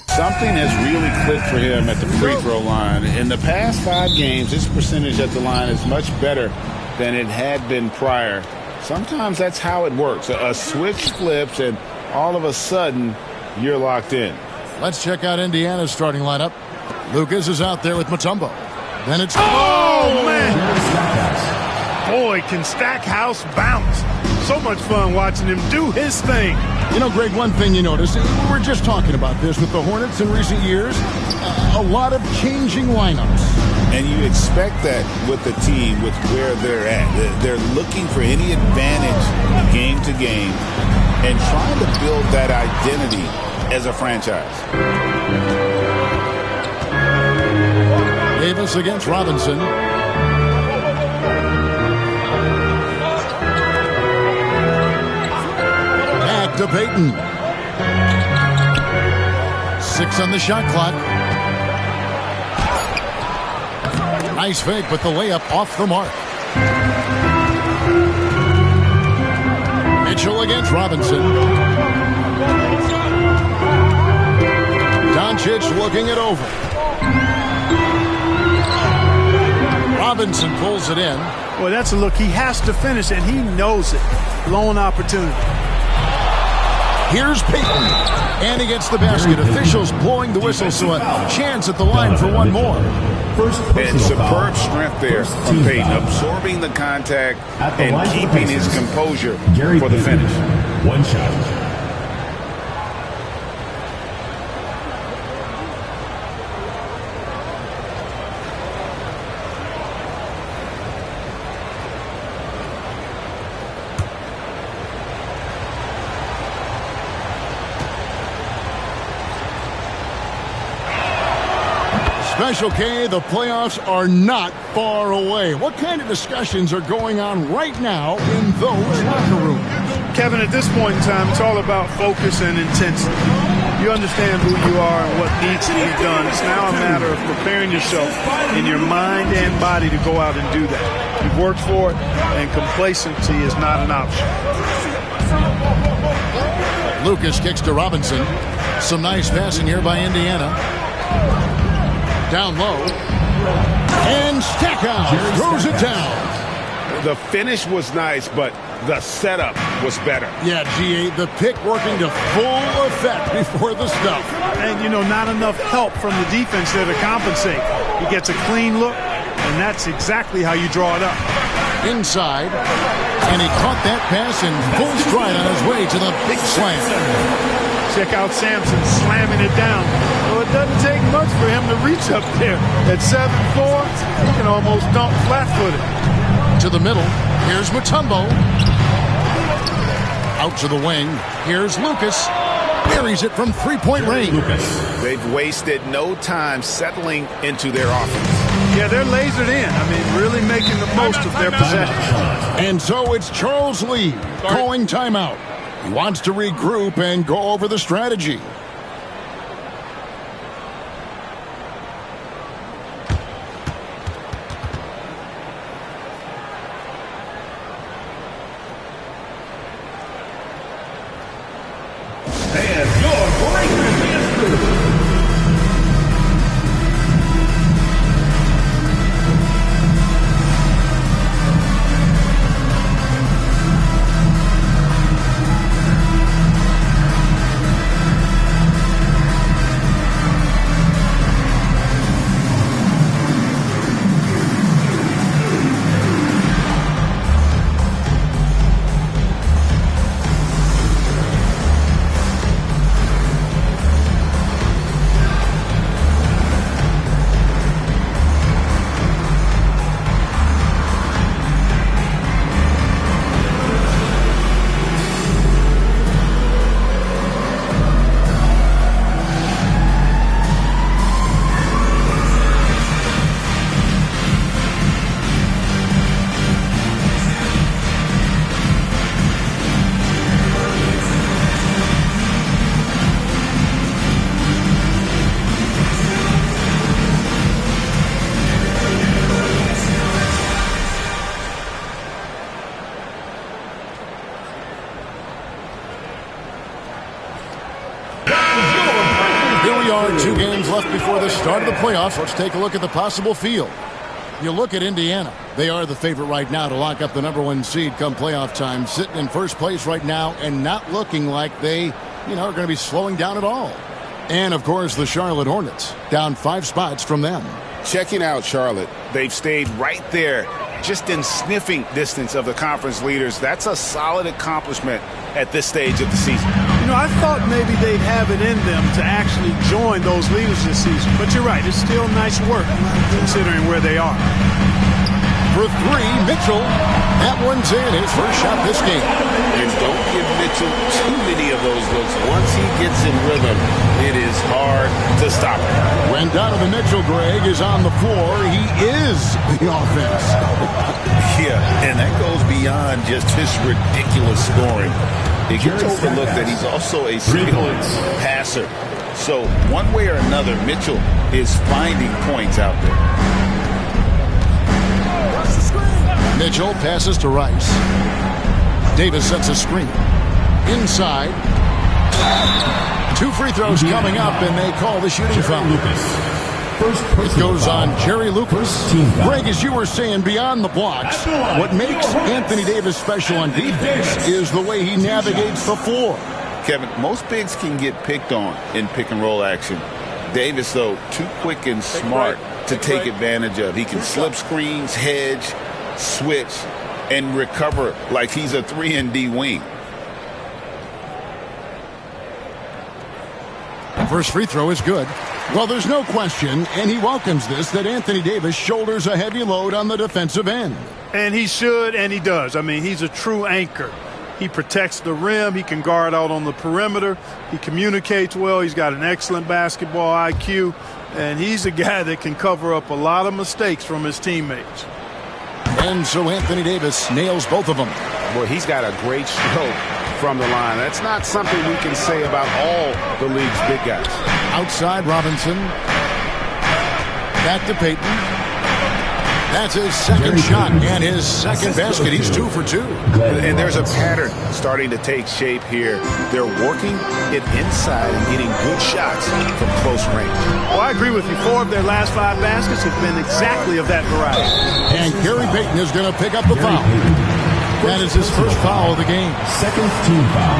Something has really clicked for him at the free throw line. In the past 5 games, his percentage at the line is much better than it had been prior. Sometimes that's how it works. A switch flips, and all of a sudden, you're locked in. Let's check out Indiana's starting lineup. Lucas is out there with Mutombo. Then it's... Oh, man! Boy, can Stackhouse bounce. So much fun watching him do his thing. You know, Greg, one thing you notice, we were just talking about this with the Hornets in recent years, a lot of changing lineups. And you expect that with the team, with where they're at. They're looking for any advantage game to game and trying to build that identity as a franchise. Davis against Robinson. To Payton. 6 on the shot clock. Nice fake, but the layup off the mark. Mitchell against Robinson. Doncic looking it over. Robinson pulls it in. Boy, that's a look. He has to finish, and he knows it. Lone opportunity. Here's Payton, and he gets the basket. Officials blowing the whistle, so a chance at the line for one more. And superb strength there from Payton, absorbing the contact and keeping his composure for the finish. One shot. Special K, the playoffs are not far away. What kind of discussions are going on right now in those locker rooms? Kevin, at this point in time, it's all about focus and intensity. You understand who you are and what needs to be done. It's now a matter of preparing yourself in your mind and body to go out and do that. You've worked for it, and complacency is not an option. Lucas kicks to Robinson. Some nice passing here by Indiana. Down low. And Stackhouse throws it down. The finish was nice, but the setup was better. Yeah, GA, the pick working to full effect before the stuff. And, you know, not enough help from the defense there to compensate. He gets a clean look, and that's exactly how you draw it up. Inside, and he caught that pass in full stride on his way to the big slam. Check out Sampson slamming it down. Well, it doesn't take much for him to reach up there. At 7'4", he can almost dunk flat-footed. To the middle, here's Mutombo. Out to the wing, here's Lucas. Buries it from three-point range. They've wasted no time settling into their offense. Yeah, they're lasered in. I mean, really making the most of their possession. And so it's Charles Lee calling timeout. He wants to regroup and go over the strategy. with the start of the playoffs, let's take a look at the possible field. You look at Indiana. They are the favorite right now to lock up the #1 seed come playoff time, sitting in first place right now and not looking like they, are going to be slowing down at all. And, of course, the Charlotte Hornets, down 5 spots from them. Checking out Charlotte, they've stayed right there, just in sniffing distance of the conference leaders. That's a solid accomplishment at this stage of the season. I thought maybe they'd have it in them to actually join those leaders this season. But you're right, it's still nice work considering where they are. For 3, Mitchell. That one's in, his first shot this game. And don't give Mitchell too many of those looks. Once he gets in rhythm, it is hard to stop him. When Donovan Mitchell, Greg, is on the floor, he is the offense. Yeah, and that goes beyond just his ridiculous scoring. It gets overlooked that he's also a skilled passer. So one way or another, Mitchell is finding points out there. Mitchell passes to Rice. Davis sets a screen. Inside. 2 free throws coming up, and they call the shooting foul. It goes on Jerry Lucas. Greg, as you were saying, beyond the blocks, what makes Anthony Davis special on defense is the way he navigates the floor. Kevin, most bigs can get picked on in pick-and-roll action. Davis, though, too quick and smart to take advantage of. He can slip screens, hedge, switch, and recover like he's a 3-and-D wing. First free throw is good. Well, there's no question, and he welcomes this, that Anthony Davis shoulders a heavy load on the defensive end. And he should, and he does. I mean, he's a true anchor. He protects the rim. He can guard out on the perimeter. He communicates well. He's got an excellent basketball IQ. And he's a guy that can cover up a lot of mistakes from his teammates. And so Anthony Davis nails both of them. Boy, he's got a great stroke from the line. That's not something we can say about all the league's big guys. Outside Robinson. Back to Payton. That's his second shot and his second basket. He's 2 for 2. And there's a pattern starting to take shape here. They're working it inside and getting good shots from close range. Well, I agree with you. 4 of their last 5 baskets have been exactly of that variety. And Gary Payton is going to pick up the foul. That is his first foul of the game. Second team foul.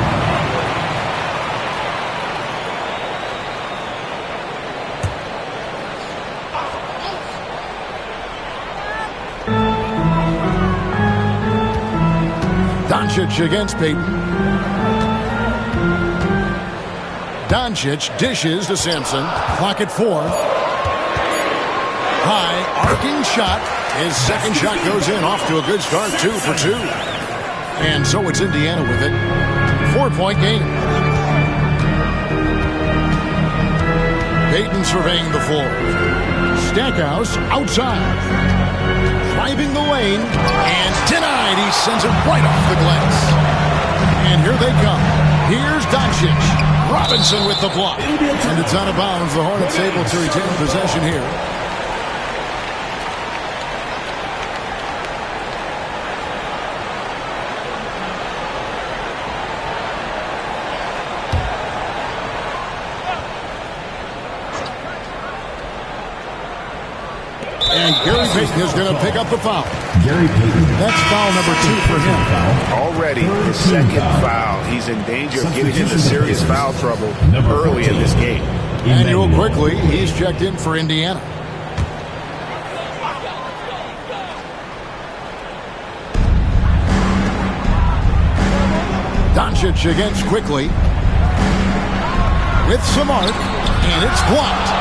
Doncic against Payton. Doncic dishes to Sampson. Clock at 4. High arcing shot. His second shot goes in. Off to a good start. 2 for 2. And so it's Indiana with it. 4-point game. Payton surveying the floor. Stackhouse outside. Driving the lane, and denied. He sends it right off the glass. And here they come. Here's Doncic. Robinson with the block. And it's out of bounds. The Hornets able to retain possession here. And Gary Payton is going to pick up the foul. Gary Payton. That's foul number 2 for him. Already his second foul. He's in danger of getting into serious foul trouble early in this game. And real quickly, he's checked in for Indiana. Doncic against Quickly. With some arc, and it's blocked.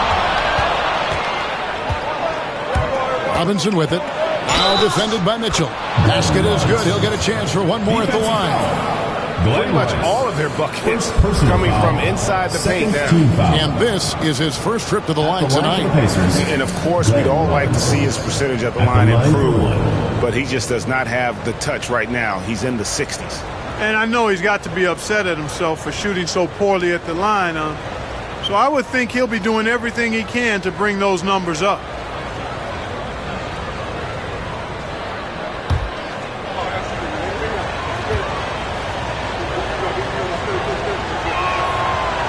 Robinson with it. Now defended by Mitchell. Basket is good. He'll get a chance for one more at the line. Pretty much all of their buckets coming from inside the paint now. And this is his first trip to the line tonight. And, of course, we'd all like to see his percentage at the line improve, but he just does not have the touch right now. He's in the 60s. And I know he's got to be upset at himself for shooting so poorly at the line. So I would think he'll be doing everything he can to bring those numbers up.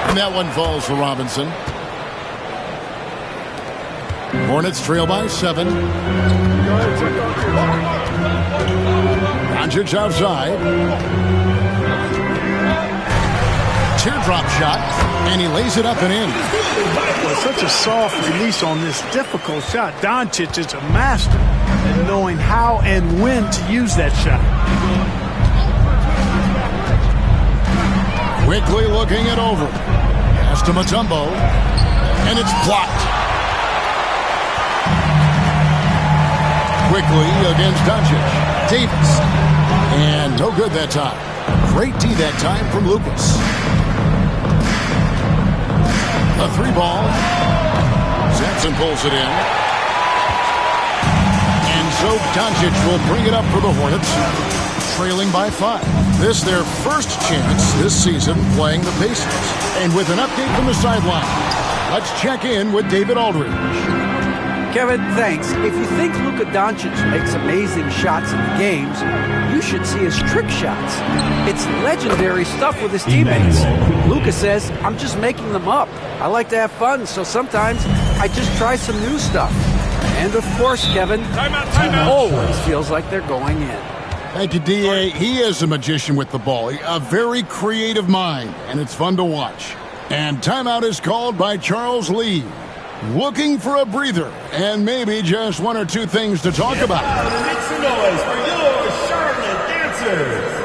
And that one falls for Robinson. Hornets trail by 7. Doncic outside. Teardrop shot, and he lays it up and in. Well, such a soft release on this difficult shot. Doncic is a master at knowing how and when to use that shot. Quickly looking it over. Pass to Mutombo, and it's blocked. Quickly against Doncic. Davis. And no good that time. Great D that time from Lucas. A 3-ball. Sampson pulls it in. And so Doncic will bring it up for the Hornets, trailing by 5. This their first chance this season playing the Pacers. And with an update from the sideline, let's check in with David Aldridge. Kevin, thanks. If you think Luka Doncic makes amazing shots in the games, you should see his trick shots. It's legendary stuff with his teammates. Luka says, I'm just making them up. I like to have fun, so sometimes I just try some new stuff. And of course, Kevin, always feels like they're going in. Thank you, D.A. He is a magician with the ball. A very creative mind, and it's fun to watch. And timeout is called by Charles Lee. Looking for a breather, and maybe just one or two things to talk about. Make some noise for your Charlotte dancers.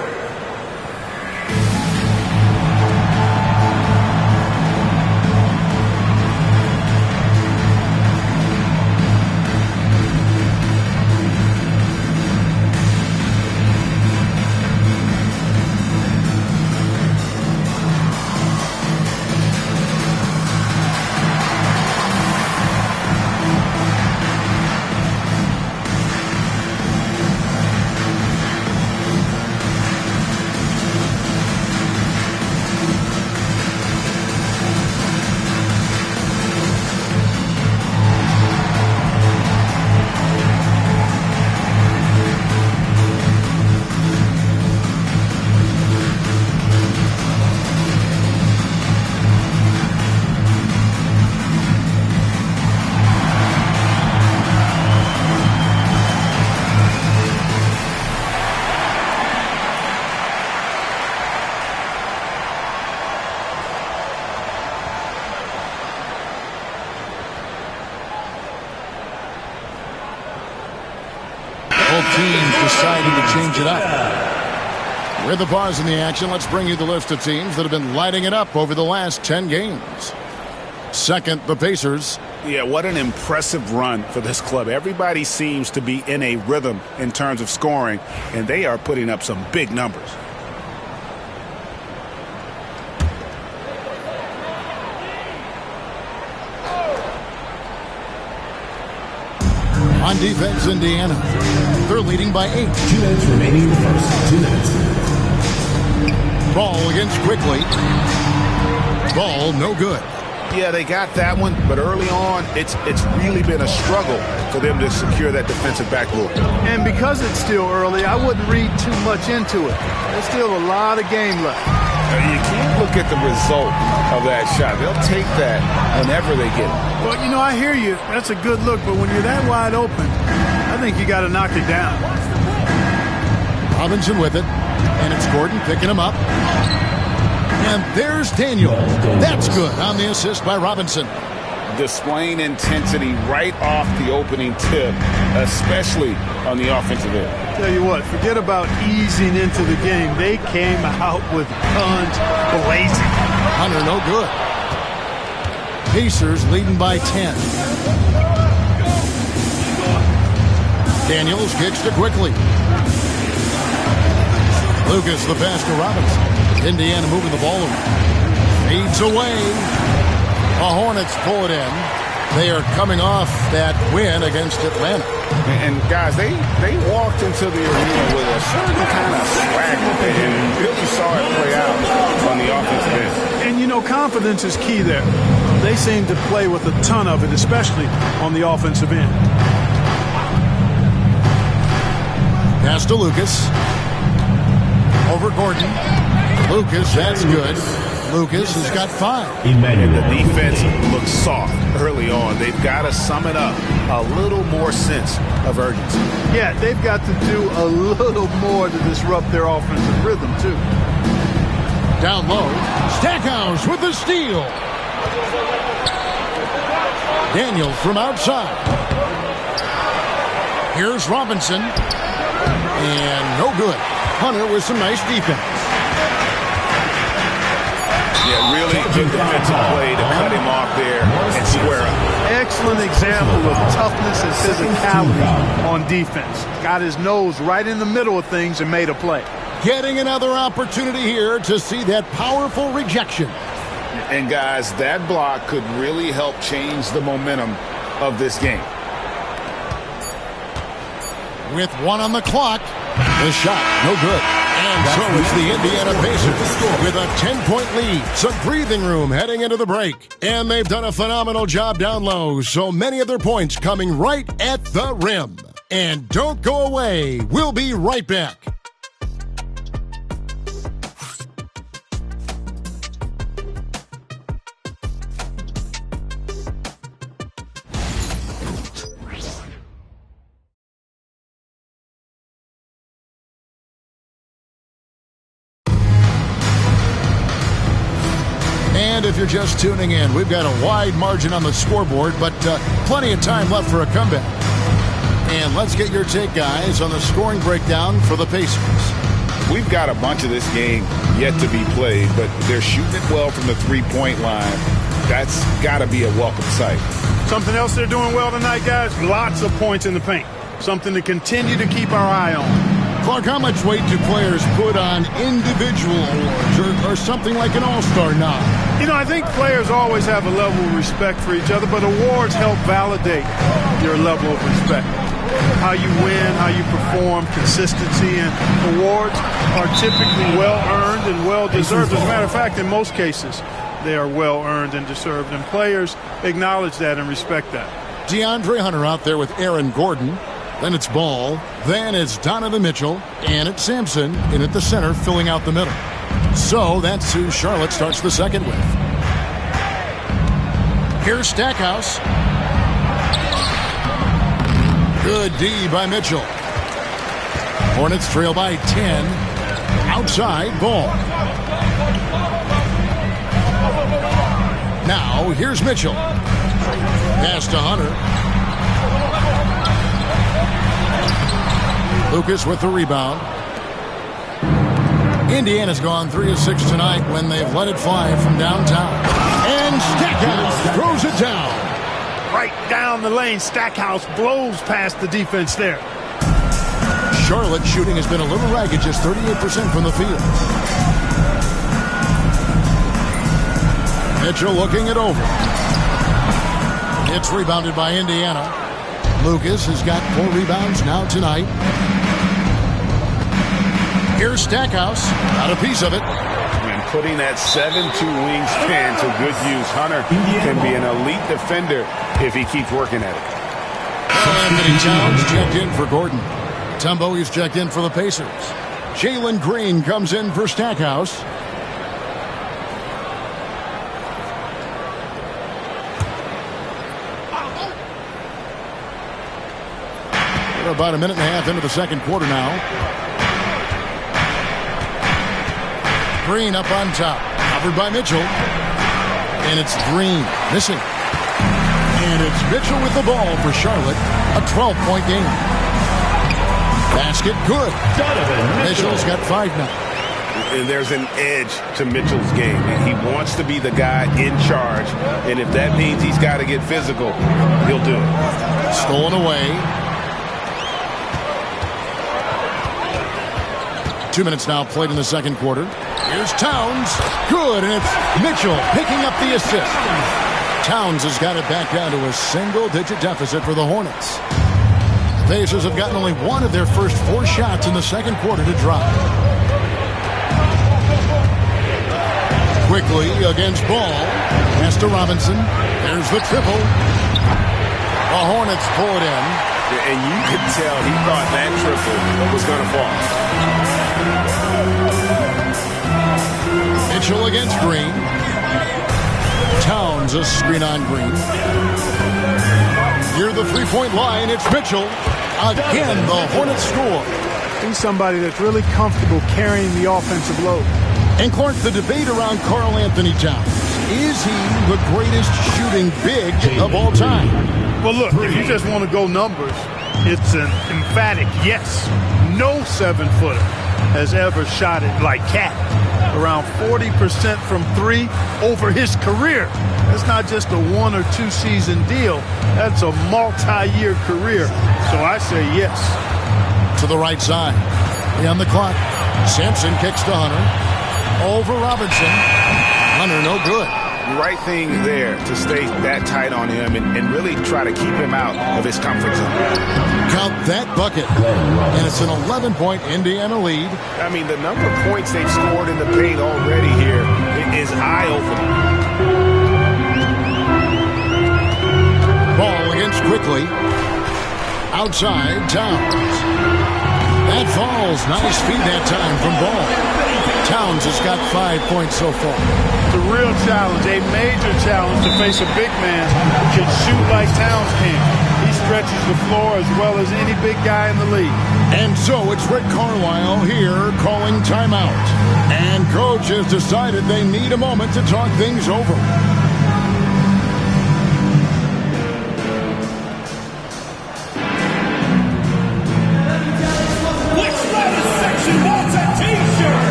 Teams deciding to change it up. With the pause in the action, let's bring you the list of teams that have been lighting it up over the last 10 games. Second, the Pacers. Yeah, what an impressive run for this club. Everybody seems to be in a rhythm in terms of scoring, and they are putting up some big numbers. On defense, Indiana. They're leading by 8. 2 minutes remaining in the first. 2 minutes. Ball against Quickly. Ball no good. Yeah, they got that one, but early on, it's really been a struggle for them to secure that defensive backboard. And because it's still early, I wouldn't read too much into it. There's still a lot of game left. You can't look at the result of that shot. They'll take that whenever they get it. Well, you know, I hear you. That's a good look, but when you're that wide open, I think you got to knock it down. Robinson with it, and it's Gordon picking him up. And there's Daniel. That's good on the assist by Robinson. Displaying intensity right off the opening tip, especially on the offensive end. Tell you what, forget about easing into the game. They came out with guns blazing. Hunter, no good. Pacers leading by 10. Daniels kicks to Quickly. Lucas the pass to Robinson. Indiana moving the ball around. Fades away. The Hornets pull it in. They are coming off that win against Atlanta. And guys, they walked into the arena with a certain kind of swagger and really saw it play out on the offensive end. And you know, confidence is key there. They seem to play with a ton of it, especially on the offensive end. Pass to Lucas. Over Gordon. Lucas, that's good. Lucas has got 5. And the defense looks soft early on. They've got to sum it up. A little more sense of urgency. Yeah, they've got to do a little more to disrupt their offensive rhythm, too. Down low, Stackhouse with the steal. Daniel from outside. Here's Robinson. And no good. Hunter with some nice defense. Yeah, really good defensive play to cut him off there and square up. Excellent example of toughness and physicality on defense. Got his nose right in the middle of things and made a play. Getting another opportunity here to see that powerful rejection. And guys, that block could really help change the momentum of this game. With 1 on the clock, the shot, no good. And so it's the Indiana Pacers with a 10-point lead. Some breathing room heading into the break. And they've done a phenomenal job down low, so many of their points coming right at the rim. And don't go away. We'll be right back. And if you're just tuning in, we've got a wide margin on the scoreboard, but plenty of time left for a comeback. And let's get your take, guys, on the scoring breakdown for the Pacers. We've got a bunch of this game yet to be played, but they're shooting it well from the three-point line. That's got to be a welcome sight. Something else they're doing well tonight, guys, lots of points in the paint. Something to continue to keep our eye on. Clark, how much weight do players put on individual awards or something like an all-star nod? You know, I think players always have a level of respect for each other, but awards help validate your level of respect. How you win, how you perform, consistency, and awards are typically well-earned and well-deserved. As a matter of fact, in most cases, they are well-earned and deserved, and players acknowledge that and respect that. DeAndre Hunter out there with Aaron Gordon. Then it's Ball. Then it's Donovan Mitchell. And it's Sampson in at the center, filling out the middle. So that's who Charlotte starts the second with. Here's Stackhouse. Good D by Mitchell. Hornets trail by 10. Outside, Ball. Now, here's Mitchell. Pass to Hunter. Lucas with the rebound. Indiana's gone 3 of 6 tonight when they've let it fly from downtown. And Stackhouse throws it down. Right down the lane, Stackhouse blows past the defense there. Charlotte shooting has been a little ragged, just 38% from the field. Mitchell looking it over. It's rebounded by Indiana. Lucas has got 4 rebounds now tonight. Here's Stackhouse. Got a piece of it. And putting that 7-2 wingspan to good use. Hunter can be an elite defender if he keeps working at it. Anthony Towns checked in for Gordon. Tumbo is checked in for the Pacers. Jalen Green comes in for Stackhouse. We're about a minute and a half into the second quarter now. Green up on top. Covered by Mitchell. And it's Green missing. And it's Mitchell with the ball for Charlotte. A 12-point game. Basket good. Mitchell's got 5 now. And there's an edge to Mitchell's game. He wants to be the guy in charge. And if that means he's got to get physical, he'll do it. Stolen away. 2 minutes now played in the second quarter. Here's Towns. Good, and it's Mitchell picking up the assist. Towns has got it back down to a single-digit deficit for the Hornets. The Pacers have gotten only 1 of their first 4 shots in the second quarter to drop. Quickly against Ball. Pass to Robinson. There's the triple. The Hornets pull it in. And you could tell he thought that triple was going to fall. Mitchell against Green. Towns a screen on Green. Near the three-point line, it's Mitchell. Again, the Hornets score. He's somebody that's really comfortable carrying the offensive load. And Clark, the debate around Karl Anthony Towns. Is he the greatest shooting big of all time? Well, look, if you just want to go numbers, it's an emphatic yes. No 7-footer has ever shot it like Cat. Around 40% from three over his career. That's not just a 1 or 2 season deal. That's a multi-year career. So I say yes. To the right side. On the clock. Sampson kicks to Hunter. Over Robinson. Hunter no good. Right thing there to stay that tight on him and really try to keep him out of his comfort zone. Count that bucket. And it's an 11-point Indiana lead. I mean, the number of points they've scored in the paint already here is eye-opening. Ball against Quickly. Outside, Towns. That falls. Nice feed that time from Ball. Towns has got 5 points so far. It's a real challenge, a major challenge to face a big man who can shoot like Towns can. He stretches the floor as well as any big guy in the league. And so it's Rick Carlisle here calling timeout. And coach has decided they need a moment to talk things over.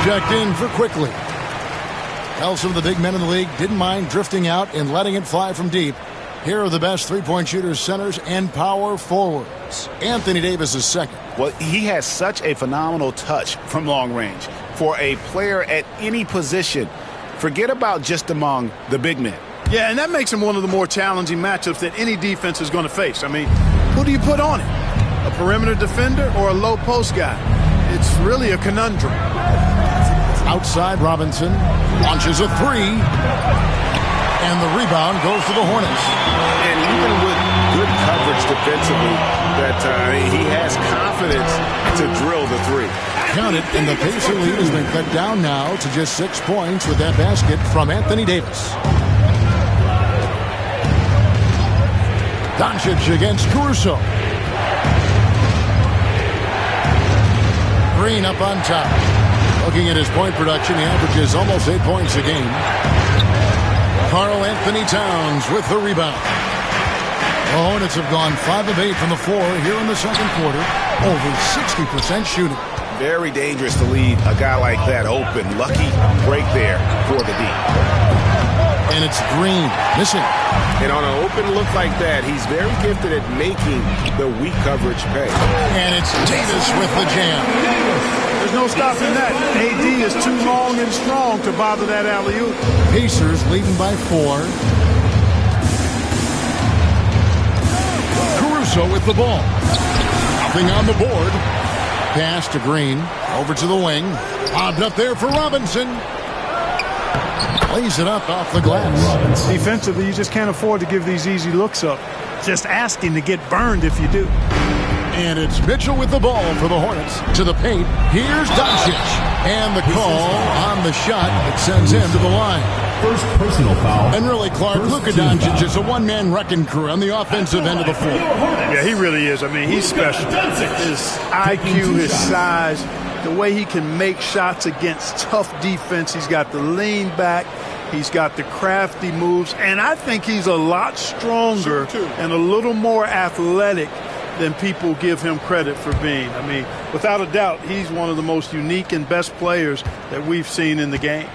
Checked in for Quickly. Well, some of the big men in the league didn't mind drifting out and letting it fly from deep. Here are the best three-point shooters, centers, and power forwards. Anthony Davis is second. Well, he has such a phenomenal touch from long range. For a player at any position, forget about just among the big men. Yeah, and that makes him one of the more challenging matchups that any defense is going to face. I mean, who do you put on it? A perimeter defender or a low post guy? It's really a conundrum. Outside, Robinson launches a three, and the rebound goes to the Hornets. And even with good coverage defensively, that he has confidence to drill the three. Count it, and the Pacer lead has been cut down now to just 6 points with that basket from Anthony Davis. Doncic against Caruso. Green up on top. Looking at his point production, he averages almost 8 points a game. Karl Anthony Towns with the rebound. The Hornets have gone 5 of 8 from the floor here in the second quarter. Over 60% shooting. Very dangerous to leave a guy like that open. Lucky break there for the D. And it's Green missing. And on an open look like that, he's very gifted at making the weak coverage pay. And it's Davis with the jam. There's no stopping that. AD is too long and strong to bother that alley-oop. Pacers leading by 4. Caruso with the ball. Nothing on the board. Pass to Green. Over to the wing. Lobbed up there for Robinson. Lays it up off the glass. Defensively, you just can't afford to give these easy looks up. Just asking to get burned if you do. And it's Mitchell with the ball for the Hornets. To the paint. Here's Doncic. And the call on the shot that sends him to the line. First personal foul. And really, Clark, Luka Doncic is a one-man wrecking crew on the offensive end of the floor. Yeah, he really is. I mean, he's special. His IQ, his size, the way he can make shots against tough defense. He's got the lean back. He's got the crafty moves. And I think he's a lot stronger and a little more athletic than people give him credit for being. I mean, without a doubt, he's one of the most unique and best players that we've seen in the game.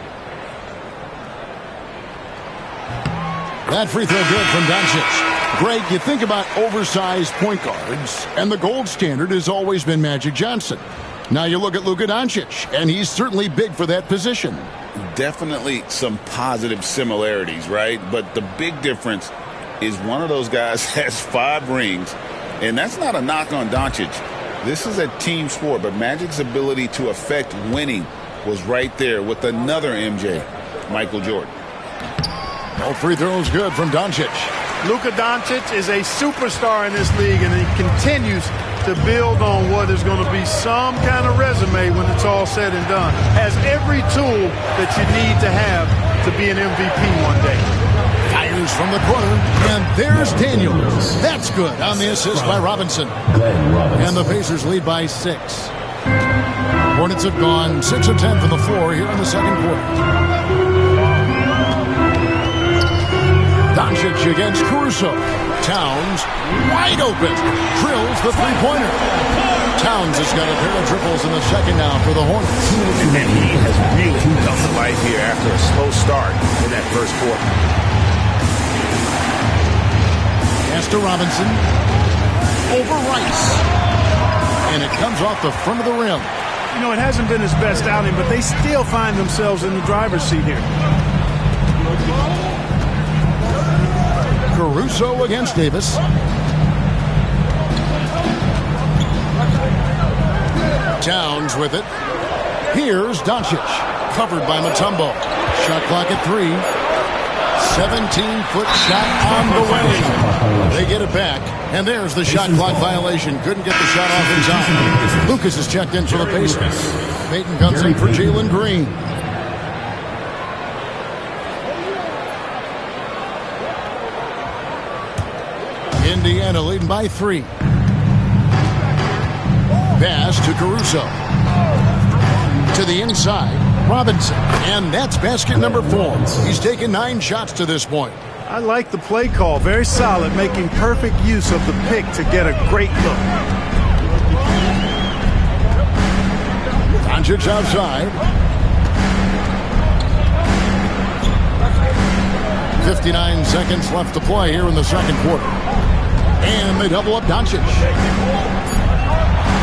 That free throw good from Doncic. Greg, you think about oversized point guards, and the gold standard has always been Magic Johnson. Now you look at Luka Doncic, and he's certainly big for that position. Definitely some positive similarities, right? But the big difference is one of those guys has 5 rings, and that's not a knock on Doncic. This is a team sport, but Magic's ability to affect winning was right there with another MJ, Michael Jordan. No free throws good from Doncic. Luka Doncic is a superstar in this league, and he continues to build on what is going to be some kind of resume when it's all said and done. Has every tool that you need to have to be an MVP one day. Fires from the corner, and there's Daniels. That's good on the assist by Robinson. And the Pacers lead by 6. Hornets have gone 6 of 10 from the floor here in the second quarter. Doncic against Caruso. Towns wide open. Drills the three-pointer. Towns has got a pair of triples in the second now for the Hornets. And he has really come to life here after a slow start in that first quarter. Pass to Robinson. Over Rice. And it comes off the front of the rim. You know, it hasn't been his best outing, but they still find themselves in the driver's seat here. Caruso against Davis. Towns with it. Here's Doncic. Covered by Mutombo. Shot clock at 3. 17-foot shot on the way. They get it back. And there's the shot clock violation. Couldn't get the shot off in time. Lucas is checked in for the Pacers. Peyton comes in for Jalen Green. Indiana leading by 3. Pass to Caruso. To the inside, Robinson. And that's basket number 4. He's taken 9 shots to this point. I like the play call. Very solid, making perfect use of the pick to get a great look. Doncic outside. 59 seconds left to play here in the second quarter. And they double up Doncic.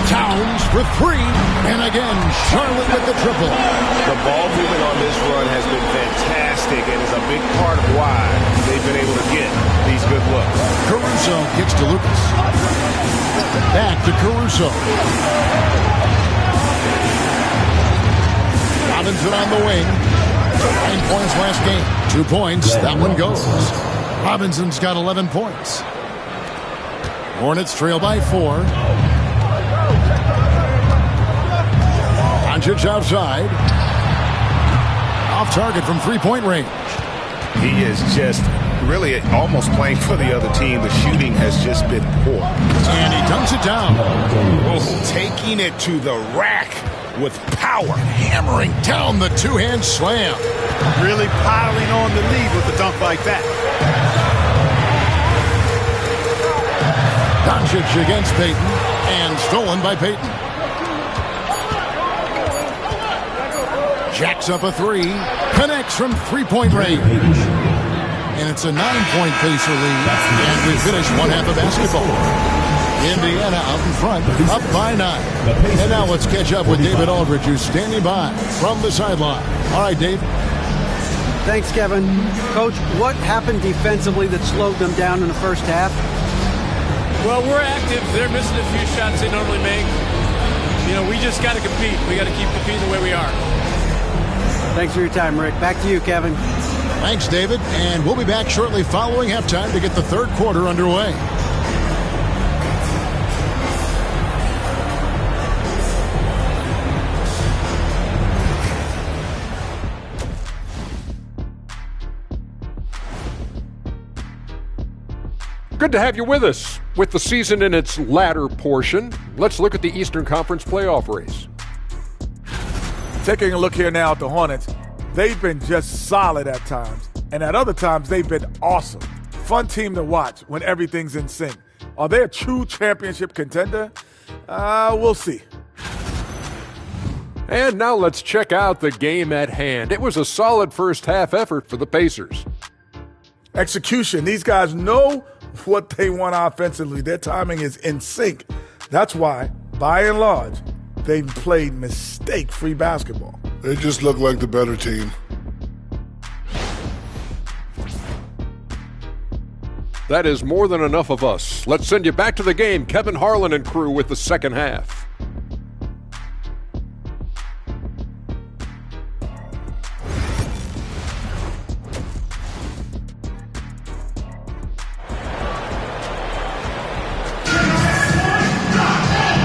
Towns for 3. And again, Charlotte with the triple. The ball movement on this run has been fantastic and is a big part of why they've been able to get these good looks. Caruso kicks to Lucas. Back to Caruso. Robinson on the wing. 9 points last game. 2 points. That one goes. Robinson's got 11 points. Hornets trail by 4. Doncic outside. Off target from three-point range. He is just really almost playing for the other team. The shooting has just been poor. And he dunks it down. Oh, taking it to the rack with power. Hammering down the two-hand slam. Really piling on the lead with a dunk like that. Doncic against Peyton, and stolen by Peyton. Jacks up a 3, connects from three-point range. And it's a 9-point Pacer lead, and we finish one half of basketball. Indiana out in front, up by 9. And now let's catch up with David Aldridge, who's standing by from the sideline. All right, Dave. Thanks, Kevin. Coach, what happened defensively that slowed them down in the first half? Well, we're active. They're missing a few shots they normally make. You know, we just got to compete. We got to keep competing the way we are. Thanks for your time, Rick. Back to you, Kevin. Thanks, David. And we'll be back shortly following halftime to get the third quarter underway. Good to have you with us. With the season in its latter portion, let's look at the Eastern Conference playoff race. Taking a look here now at the Hornets, they've been just solid at times, and at other times they've been awesome. Fun team to watch when everything's in sync. Are they a true championship contender? We'll see. And now let's check out the game at hand. It was a solid first half effort for the Pacers. Execution. These guys know what they want offensively. Their timing is in sync. That's why, by and large, they've played mistake-free basketball. They just look like the better team. That is more than enough of us. Let's send you back to the game. Kevin Harlan and crew with the second half.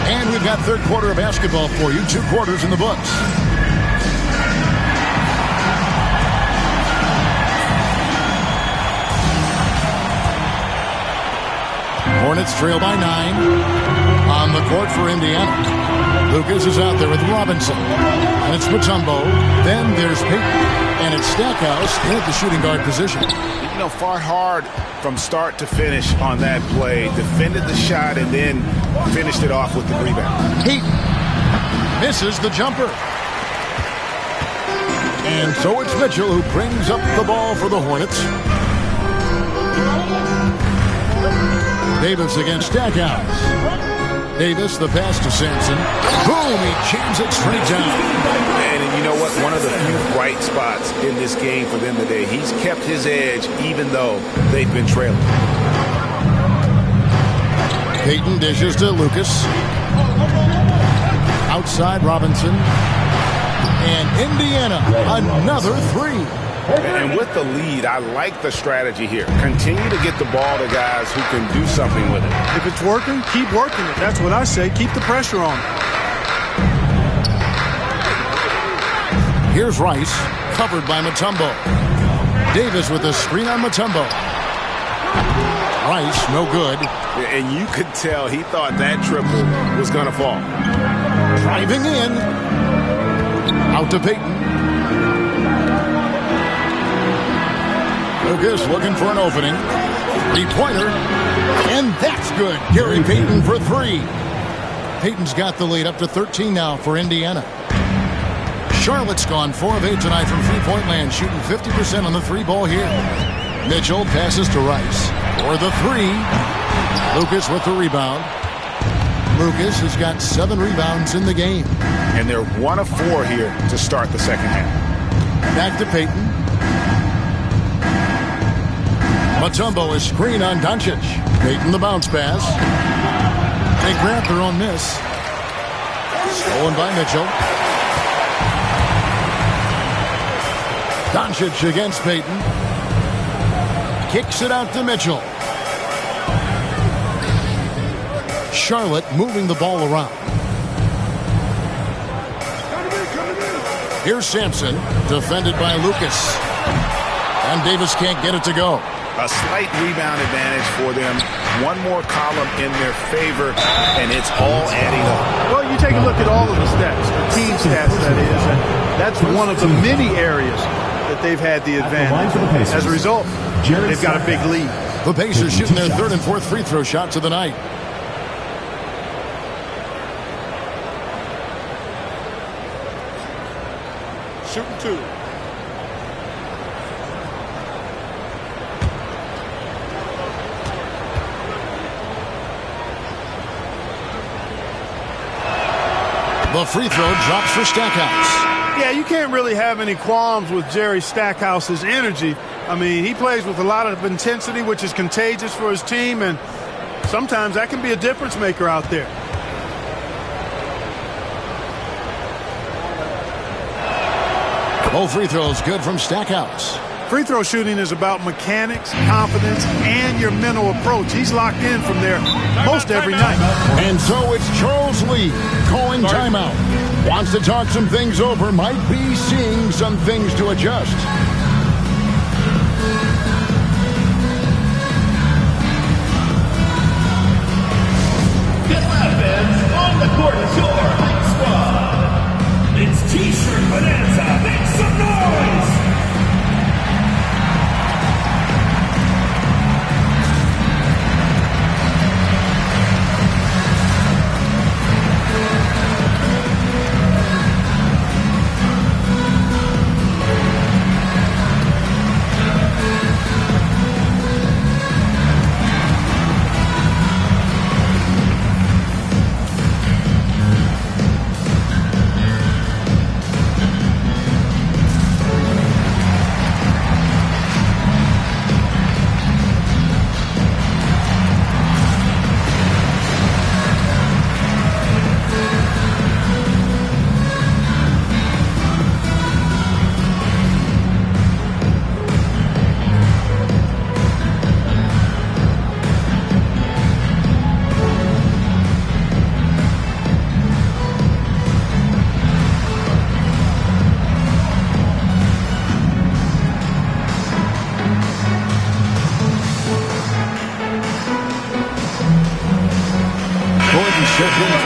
And we've got third quarter of basketball for you. 2 quarters in the books. Hornets trail by 9 on the court for Indiana. Lucas is out there with Robinson. And it's Mutombo. Then there's Payton. And it's Stackhouse in at the shooting guard position. You know, fought hard from start to finish on that play. Defended the shot and then finished it off with the rebound. Payton misses the jumper. And so it's Mitchell who brings up the ball for the Hornets. Davis against Stackhouse. Davis, the pass to Sampson. Boom, he jams it straight down. And you know what? One of the few bright spots in this game for them today. He's kept his edge even though they've been trailing. Payton dishes to Lucas. Outside Robinson. And Indiana, another 3. And with the lead, I like the strategy here. Continue to get the ball to guys who can do something with it. If it's working, keep working it. That's what I say. Keep the pressure on. Here's Rice, covered by Mutombo. Davis with a screen on Mutombo. Rice, no good. And you could tell he thought that triple was going to fall. Driving in. Out to Payton. Lucas looking for an opening. 3-pointer. And that's good. Gary Payton for 3. Payton's got the lead up to 13 now for Indiana. Charlotte's gone 4 of 8 tonight from three-point land, shooting 50% on the 3-ball here. Mitchell passes to Rice for the 3. Lucas with the rebound. Lucas has got 7 rebounds in the game. And they're 1 of 4 here to start the second half. Back to Payton. Mutombo is screen on Doncic. Payton the bounce pass. They grab their own miss. Stolen by Mitchell. Doncic against Payton. Kicks it out to Mitchell. Charlotte moving the ball around. Here's Sampson, defended by Lucas. And Davis can't get it to go. A slight rebound advantage for them. 1 more column in their favor, and it's all adding up. Well, you take a look at all of the stats, the team stats, that is, and that's one of the many areas that they've had the advantage. As a result, they've got a big lead. The Pacers shooting their 3rd and 4th free throw shots of the night. Shooting 2. The free throw drops for Stackhouse. Yeah, you can't really have any qualms with Jerry Stackhouse's energy. I mean, he plays with a lot of intensity, which is contagious for his team, and sometimes that can be a difference maker out there. Both free throws good from Stackhouse. Free throw shooting is about mechanics, confidence, and your mental approach. He's locked in from there most every night. And so it's Charles Lee calling timeout. Wants to talk some things over. Might be seeing some things to adjust.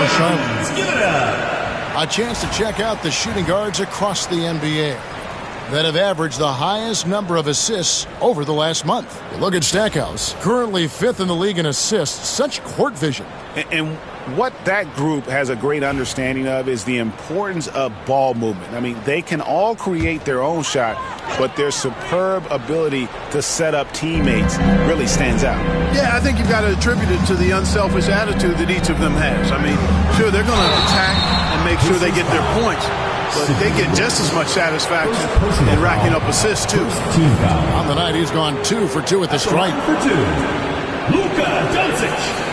Charlotte. A chance to check out the shooting guards across the NBA that have averaged the highest number of assists over the last month. Look at Stackhouse, currently 5th in the league in assists. Such court vision. And what that group has a great understanding of is the importance of ball movement. I mean, they can all create their own shot, but their superb ability to set up teammates really stands out. Yeah, I think you've got to attribute it to the unselfish attitude that each of them has. I mean, sure, they're going to attack and make sure they get their points, but they get just as much satisfaction in racking up assists, too. On the night, he's gone 2 for 2 at the stripe. Luka Doncic.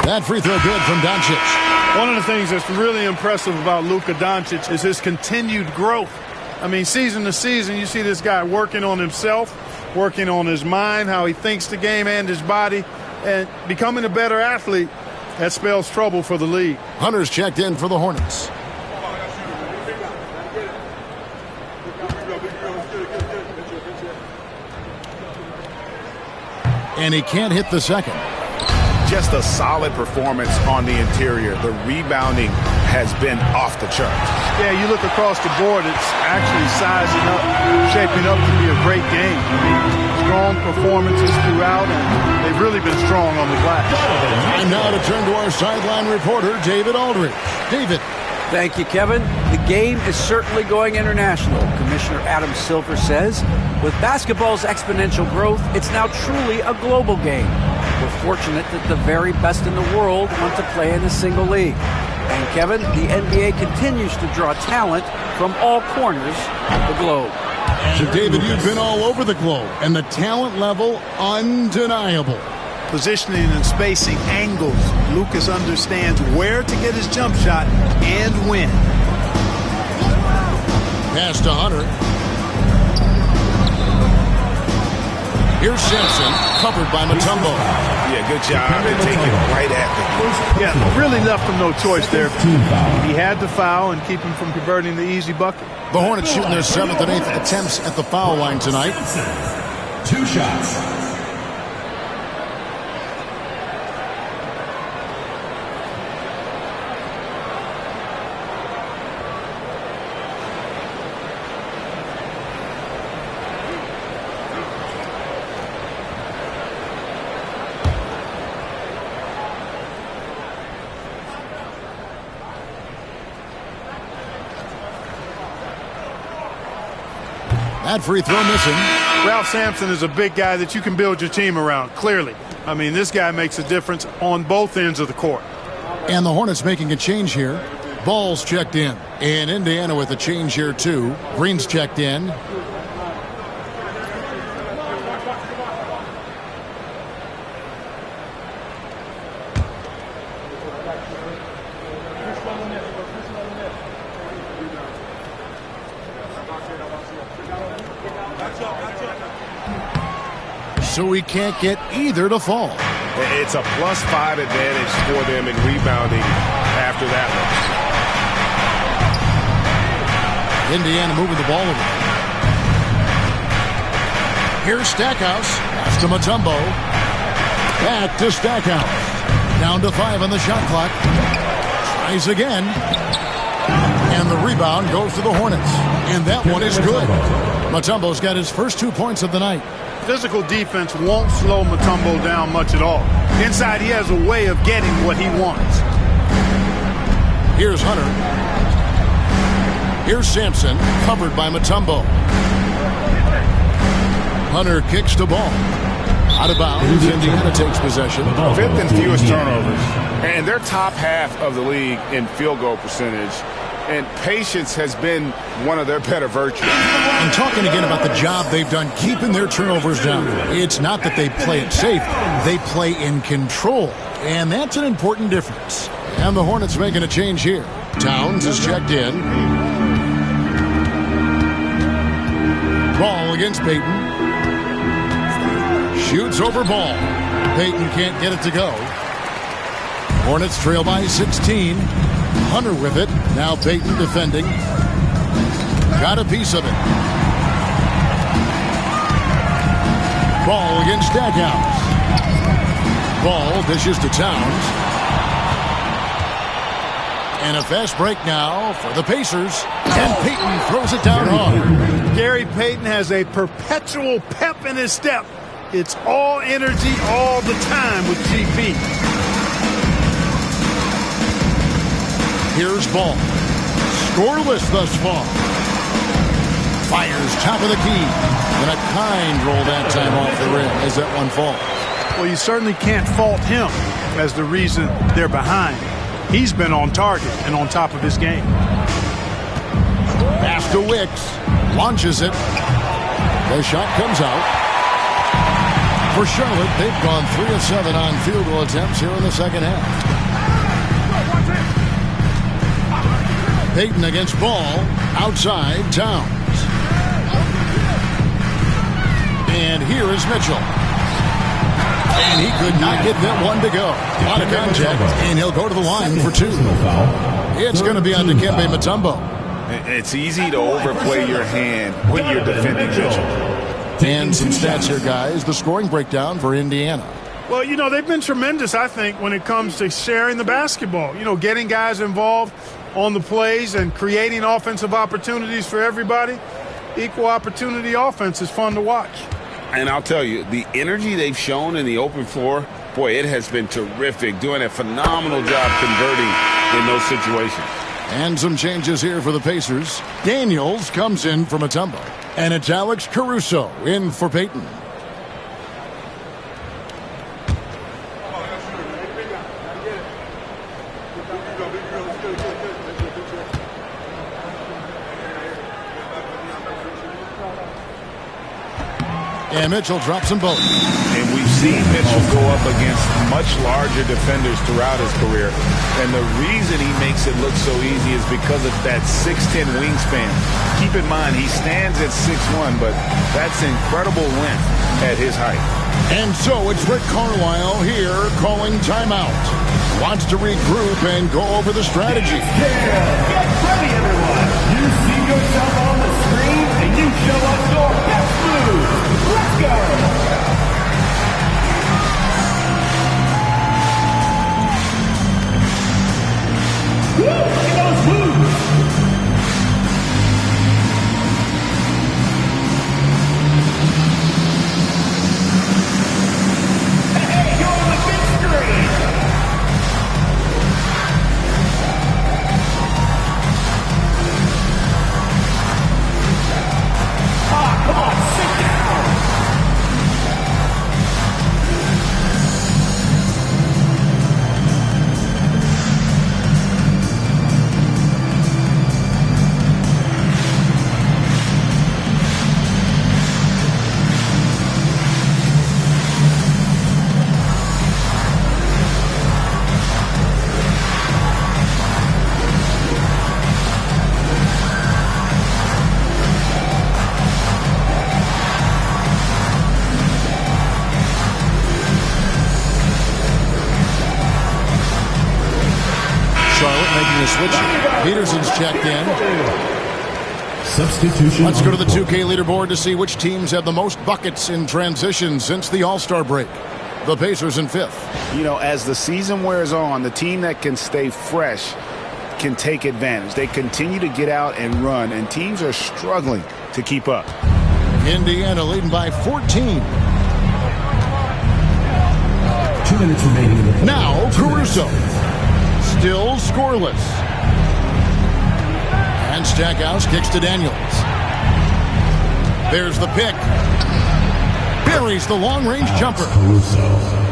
That free throw good from Doncic. One of the things that's really impressive about Luka Doncic is his continued growth. I mean, season to season, you see this guy working on himself, working on his mind, how he thinks the game and his body, and becoming a better athlete. That spells trouble for the league. Hunter's checked in for the Hornets. And he can't hit the second. Just a solid performance on the interior. The rebounding has been off the charts. Yeah, you look across the board, it's actually sizing up, shaping up to be a great game. I mean, strong performances throughout, and they've really been strong on the glass. And now to turn to our sideline reporter, David Aldridge. David. Thank you, Kevin. The game is certainly going international. Commissioner Adam Silver says, with basketball's exponential growth, it's now truly a global game. We're fortunate that the very best in the world want to play in a single league. And Kevin, the NBA continues to draw talent from all corners of the globe. So David, you've been all over the globe, and the talent level undeniable. Positioning and spacing, angles. Lucas understands where to get his jump shot and when. Pass to Hunter. Here's Simpson, covered by Mutombo. Yeah, good job. They're taking right at him. Yeah, really left him no choice there. He had to foul and keep him from converting the easy bucket. The Hornets shooting their 7th and 8th attempts at the foul line tonight. 2 shots. That free throw missing. Ralph Sampson is a big guy that you can build your team around, clearly. I mean, this guy makes a difference on both ends of the court. And the Hornets making a change here. Ball's checked in. And Indiana with a change here, too. Green's checked in. So we can't get either to fall. It's a +5 advantage for them in rebounding after that one. Indiana moving the ball over. Here's Stackhouse. Pass to Mutombo. Back to Stackhouse. Down to 5 on the shot clock. Tries again. And the rebound goes to the Hornets. And that one is good. Mutombo's got his first 2 points of the night. Physical defense won't slow Mutombo down much at all. Inside, he has a way of getting what he wants. Here's Hunter. Here's Sampson, covered by Mutombo. Hunter kicks the ball. Out of bounds, Indiana takes possession. 5th and fewest turnovers. And they're top half of the league in field goal percentage. And patience has been one of their better virtues. I'm talking again about the job they've done keeping their turnovers down. It's not that they play it safe. They play in control. And that's an important difference. And the Hornets making a change here. Towns is checked in. Ball against Payton. Shoots over Ball. Payton can't get it to go. Hornets trail by 16. Hunter with it. Now Payton defending. Got a piece of it. Ball against Stackhouse. Ball dishes to Towns. And a fast break now for the Pacers. And Payton throws it down hard. Gary Payton has a perpetual pep in his step. It's all energy all the time with GP. Here's Ball. Scoreless thus far. Fires top of the key. And a kind roll that time off the rim as that one falls. Well, you certainly can't fault him as the reason they're behind. He's been on target and on top of his game. Pass to Wicks. Launches it. The shot comes out. For Charlotte, they've gone 3 of 7 on field goal attempts here in the second half. Payton against Ball. Outside, Towns. And here is Mitchell. And he could not get that one to go. A lot of contact, and he'll go to the line for 2. It's going to be on Dikembe Mutombo. It's easy to overplay your hand when you're defending Mitchell. And some stats here, guys. The scoring breakdown for Indiana. Well, you know, they've been tremendous, I think, when it comes to sharing the basketball. You know, getting guys involved on the plays and creating offensive opportunities for everybody. Equal opportunity offense is fun to watch. And I'll tell you, the energy they've shown in the open floor, boy, it has been terrific. Doing a phenomenal job converting in those situations. And some changes here for the Pacers. Daniels comes in for Mutombo. And it's Alex Caruso in for Payton. And Mitchell drops them both. And we've seen Mitchell go up against much larger defenders throughout his career. And the reason he makes it look so easy is because of that 6'10 wingspan. Keep in mind, he stands at 6'1", but that's incredible length at his height. And so it's Rick Carlisle here calling timeout. Wants to regroup and go over the strategy. Get ready, everyone. You see yourself on the screen, and you show us your best move. Let's go. Woo! Look at those moves. Hey, you're on the big screen. Come on, sit down. Making a switch. Peterson's checked in. Substitution. Let's go to the 2K leaderboard to see which teams have the most buckets in transition since the All-Star break. The Pacers in 5th. You know, as the season wears on, the team that can stay fresh can take advantage. They continue to get out and run, and teams are struggling to keep up. Indiana leading by 14. 2 minutes remaining in the play. Now Caruso. Still scoreless. And Stackhouse kicks to Daniels. There's the pick. Buries the long-range jumper.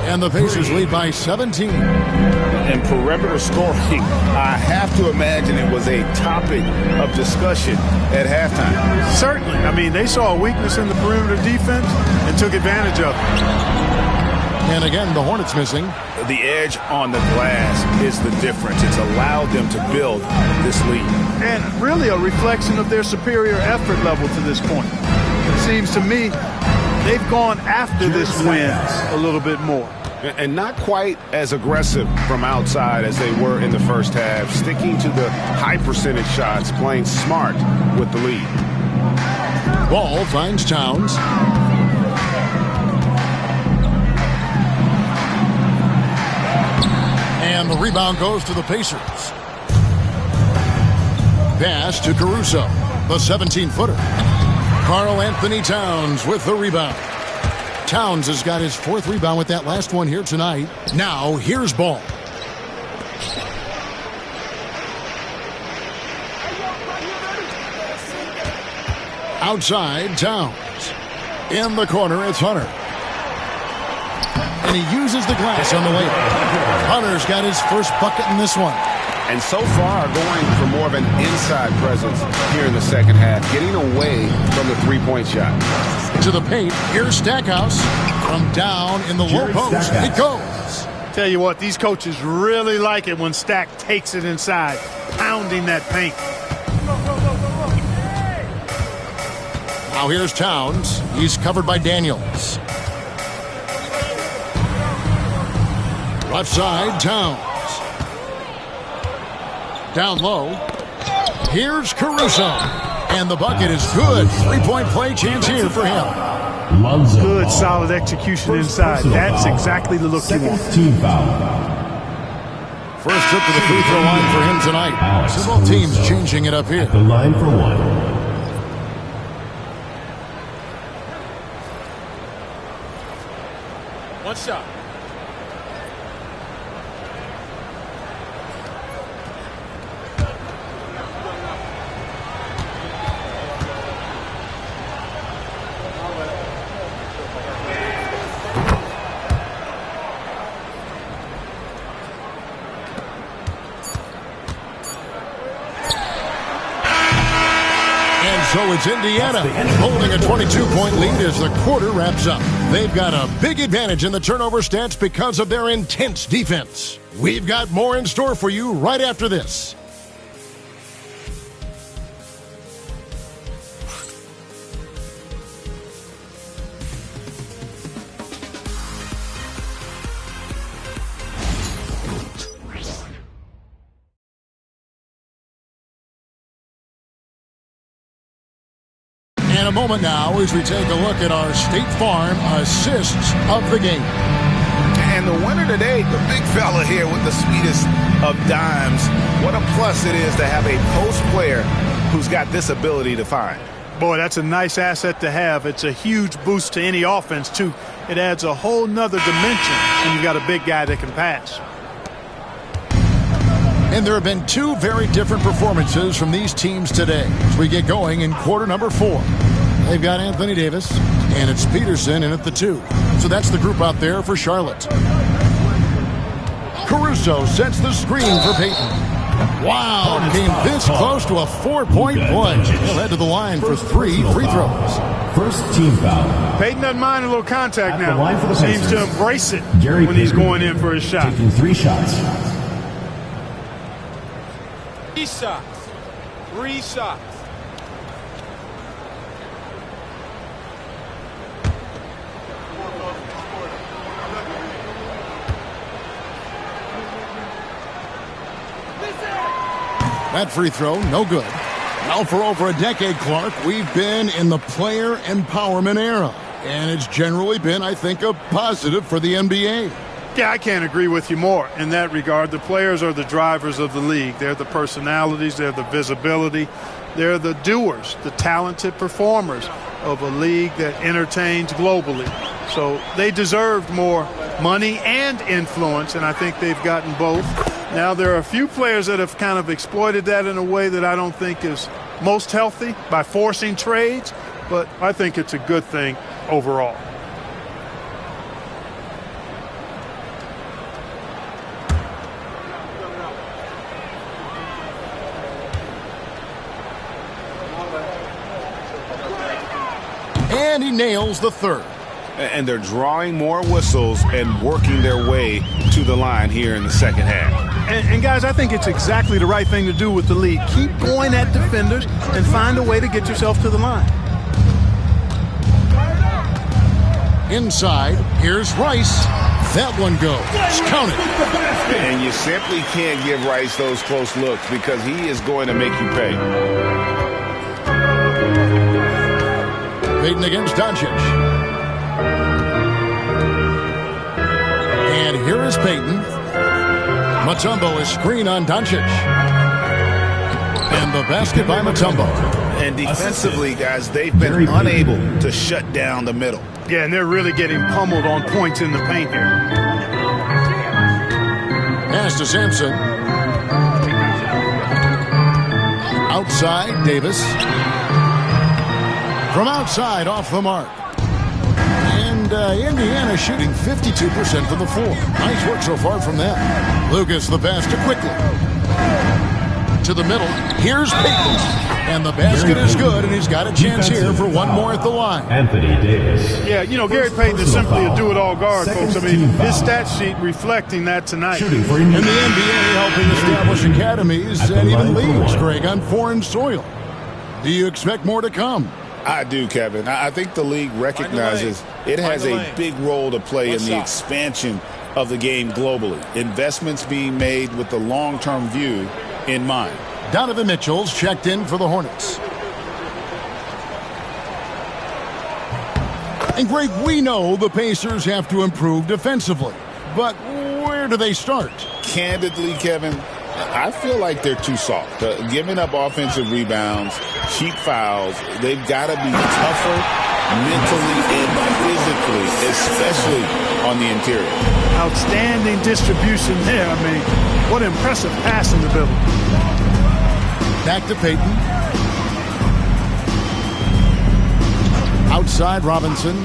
And the Pacers lead by 17. And perimeter scoring, I have to imagine it was a topic of discussion at halftime. Certainly. I mean, they saw a weakness in the perimeter defense and took advantage of it. And again, the Hornets missing. The edge on the glass is the difference. It's allowed them to build this lead. And really a reflection of their superior effort level to this point. It seems to me they've gone after this win a little bit more. And not quite as aggressive from outside as they were in the first half, sticking to the high percentage shots, playing smart with the lead. Ball finds Towns. And the rebound goes to the Pacers. Pass to Caruso, the 17-footer. Karl Anthony Towns with the rebound. Towns has got his 4th rebound with that last one here tonight. Now, here's Ball. Outside, Towns. In the corner, it's Hunter. And he uses the glass on the way. Hunter's got his first bucket in this one. And so far, going for more of an inside presence here in the second half, getting away from the three-point shot. To the paint, here's Stackhouse. From down in the low post, it goes. Tell you what, these coaches really like it when Stack takes it inside, pounding that paint. Now here's Towns. He's covered by Daniels. Left side, Towns. Down low. Here's Caruso. And the bucket is good. 3-point play chance here for him. Good, solid execution inside. That's exactly the look you want. Team foul. First trip to the free throw line for him tonight. Several teams changing it up here. The line for one. One shot. So it's Indiana holding a 22-point lead as the quarter wraps up. They've got a big advantage in the turnover stats because of their intense defense. We've got more in store for you right after this. In a moment now as we take a look at our State Farm assists of the game. And the winner today, the big fella here with the sweetest of dimes. What a plus it is to have a post player who's got this ability to find. Boy, that's a nice asset to have. It's a huge boost to any offense, too. It adds a whole nother dimension when you've got a big guy that can pass. And there have been two very different performances from these teams today as we get going in quarter number 4. They've got Anthony Davis, and it's Peterson in at the 2. So that's the group out there for Charlotte. Caruso sets the screen for Payton. Wow, came this close to a 4-point play. He'll head to the line for 3 free throws. First team foul. Payton doesn't mind a little contact At the line for the now. Seems Pacers. to embrace it Gary when he's Payton going in for his shot. Taking 3 shots. 3 shots. 3 shots. That free throw, no good. Now for over a decade, Clark, we've been in the player empowerment era. And it's generally been, I think, a positive for the NBA. Yeah, I can't agree with you more in that regard. The players are the drivers of the league. They're the personalities. They're the visibility. They're the doers, the talented performers of a league that entertains globally. So they deserved more money and influence, and I think they've gotten both. Now, there are a few players that have kind of exploited that in a way that I don't think is most healthy by forcing trades, but I think it's a good thing overall. And he nails the third. And they're drawing more whistles and working their way to the line here in the second half. And guys, I think it's exactly the right thing to do with the lead. Keep going at defenders and find a way to get yourself to the line. Inside, here's Rice. That one goes. Count it. And you simply can't give Rice those close looks because he is going to make you pay. Payton against Doncic. And here is Payton. Mutombo is screen on Doncic. And the basket by Mutombo. And defensively, guys, they've been unable to shut down the middle. Yeah, and they're really getting pummeled on points in the paint here. Pass to Sampson. Outside, Davis. From outside, off the mark. And Indiana shooting 52% from the floor. Nice work so far from them. Lucas, the pass to Quickly. To the middle. Here's Payton. And the basket is good, and he's got a chance here for one more at the line. Anthony Davis. Yeah, you know, Gary Payton is simply a do-it-all guard, folks. I mean, his stat sheet reflecting that tonight. In the NBA, helping establish academies and even leagues, Greg, on foreign soil. Do you expect more to come? I do, Kevin. I think the league recognizes it has a big role to play in the expansion of the game globally. Investments being made with the long-term view in mind. Donovan Mitchell's checked in for the Hornets. And Greg, we know the Pacers have to improve defensively. But where do they start? Candidly, Kevin, I feel like they're too soft. Giving up offensive rebounds, cheap fouls, they've got to be tougher mentally and physically, especially on the interior. Outstanding distribution there. I mean, what impressive passing ability. Back to Payton. Outside Robinson.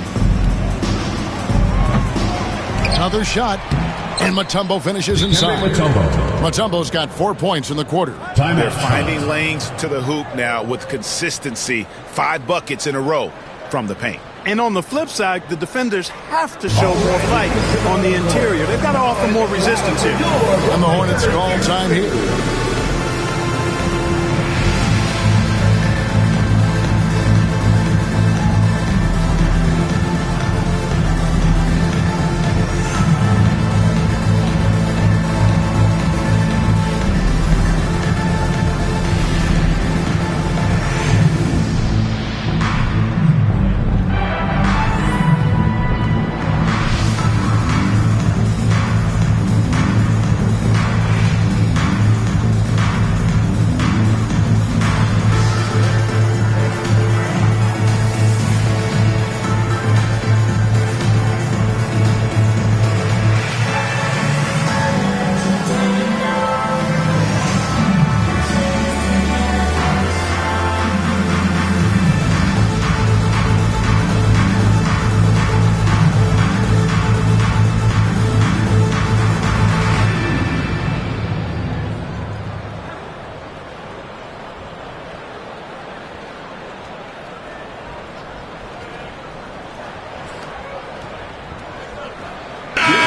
Another shot. And Mutombo finishes inside. Mutombo's got 4 points in the quarter. They're finding lanes to the hoop now with consistency. 5 buckets in a row from the paint. And on the flip side, the defenders have to show more fight on the interior. They've got to offer more resistance here. And the Hornets call time here.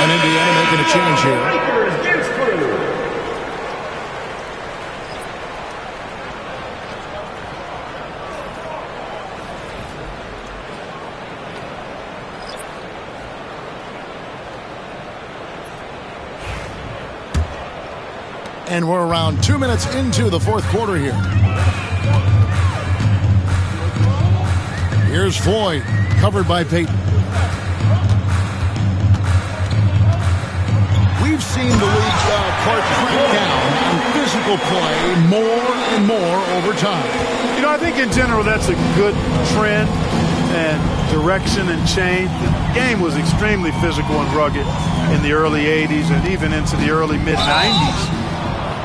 And Indiana making a change here. And we're around 2 minutes into the fourth quarter here. Here's Floyd, covered by Payton. We've seen the league's part crank down on physical play more and more over time. You know, I think in general that's a good trend and direction and change. The game was extremely physical and rugged in the early 80s and even into the early mid-90s.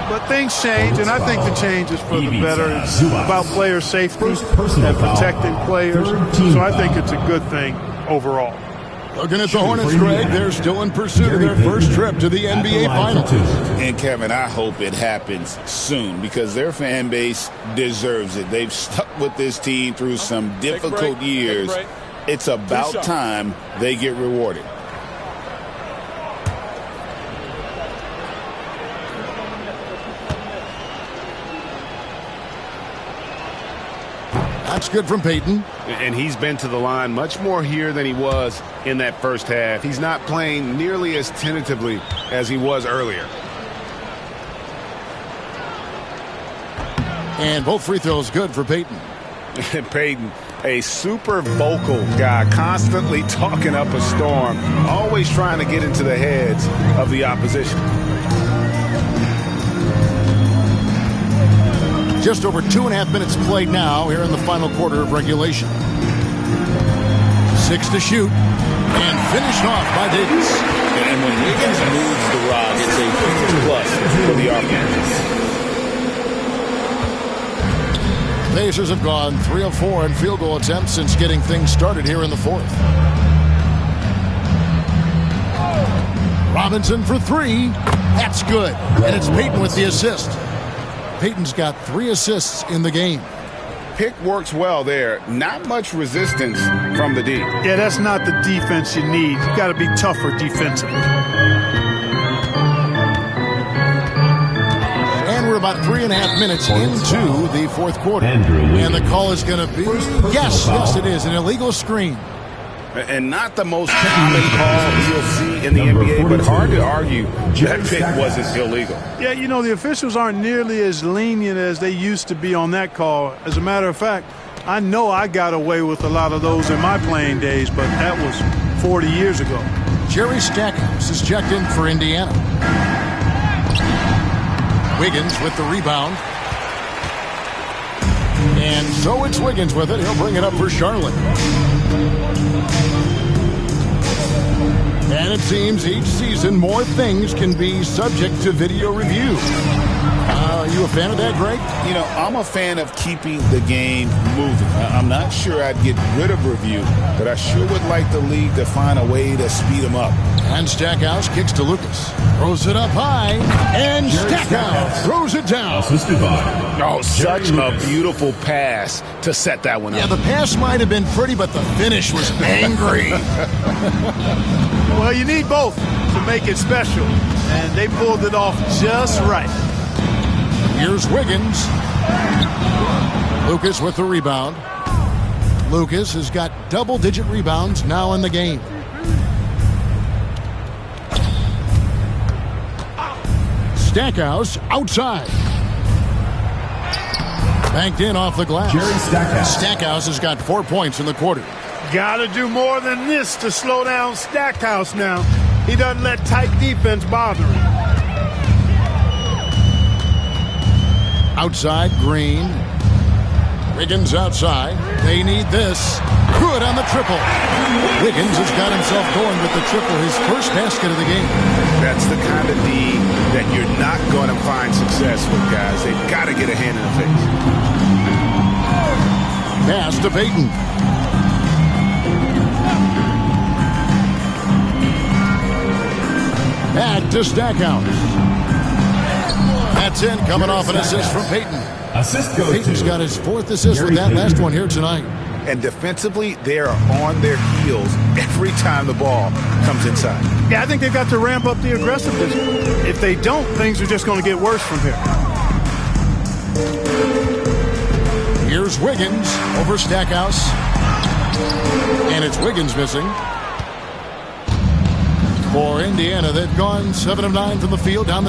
But things change, and I think the change is for the better. It's about player safety and protecting players. So I think it's a good thing overall. Looking at the Hornets, Greg, they're still in pursuit of their first trip to the NBA Finals. And, Kevin, I hope it happens soon because their fan base deserves it. They've stuck with this team through some difficult years. It's about time they get rewarded. That's good from Peyton. And he's been to the line much more here than he was in that first half. He's not playing nearly as tentatively as he was earlier. And both free throws good for Peyton. Peyton, a super vocal guy, constantly talking up a storm, always trying to get into the heads of the opposition. Just over 2.5 minutes played now here in the final quarter of regulation. 6 to shoot, and finished off by Davis. And when Wiggins moves the rock, it's a huge plus for the offense. Pacers have gone 3 of 4 in field goal attempts since getting things started here in the fourth. Robinson for 3. That's good. And it's Peyton with the assist. Peyton's got 3 assists in the game. Pick works well there. Not much resistance from the D. Yeah, that's not the defense you need. You got to be tougher defensively. And we're about 3.5 minutes into the fourth quarter. And the call is going to be, yes, it is, an illegal screen. And not the most common call you'll see in the NBA, but hard to argue that pick wasn't illegal. Yeah, you know, the officials aren't nearly as lenient as they used to be on that call. As a matter of fact, I know I got away with a lot of those in my playing days, but that was 40 years ago. Jerry Stackhouse is checked in for Indiana. Wiggins with the rebound. And so it's Wiggins with it. He'll bring it up for Charlotte. And it seems each season more things can be subject to video review. Are you a fan of that, Greg? You know, I'm a fan of keeping the game moving. I'm not sure I'd get rid of review, but I sure would like the league to find a way to speed them up. And Stackhouse kicks to Lucas. Throws it up high. And Stackhouse throws it down. Oh, such a beautiful pass to set that one up. Yeah, the pass might have been pretty, but the finish was angry. Well, you need both to make it special, and they pulled it off just right. Here's Wiggins. Lucas with the rebound. Lucas has got double-digit rebounds now in the game. Stackhouse outside. Banked in off the glass. Stackhouse has got 4 points in the quarter. Got to do more than this to slow down Stackhouse now. He doesn't let tight defense bother him. Outside, Green. Wiggins outside. They need this. Good on the triple. Wiggins has got himself going with the triple, his first basket of the game. That's the kind of D that you're not going to find success with, guys. They've got to get a hand in the face. Pass to Peyton. Back to Stackhouse. That's in, coming off an assist from Peyton. Peyton's got his 4th assist with that last one here tonight. And defensively, they are on their heels every time the ball comes inside. Yeah, I think they've got to ramp up the aggressiveness. If they don't, things are just going to get worse from here. Here's Wiggins over Stackhouse. And it's Wiggins missing. For Indiana, they've gone 7 of 9 from the field down the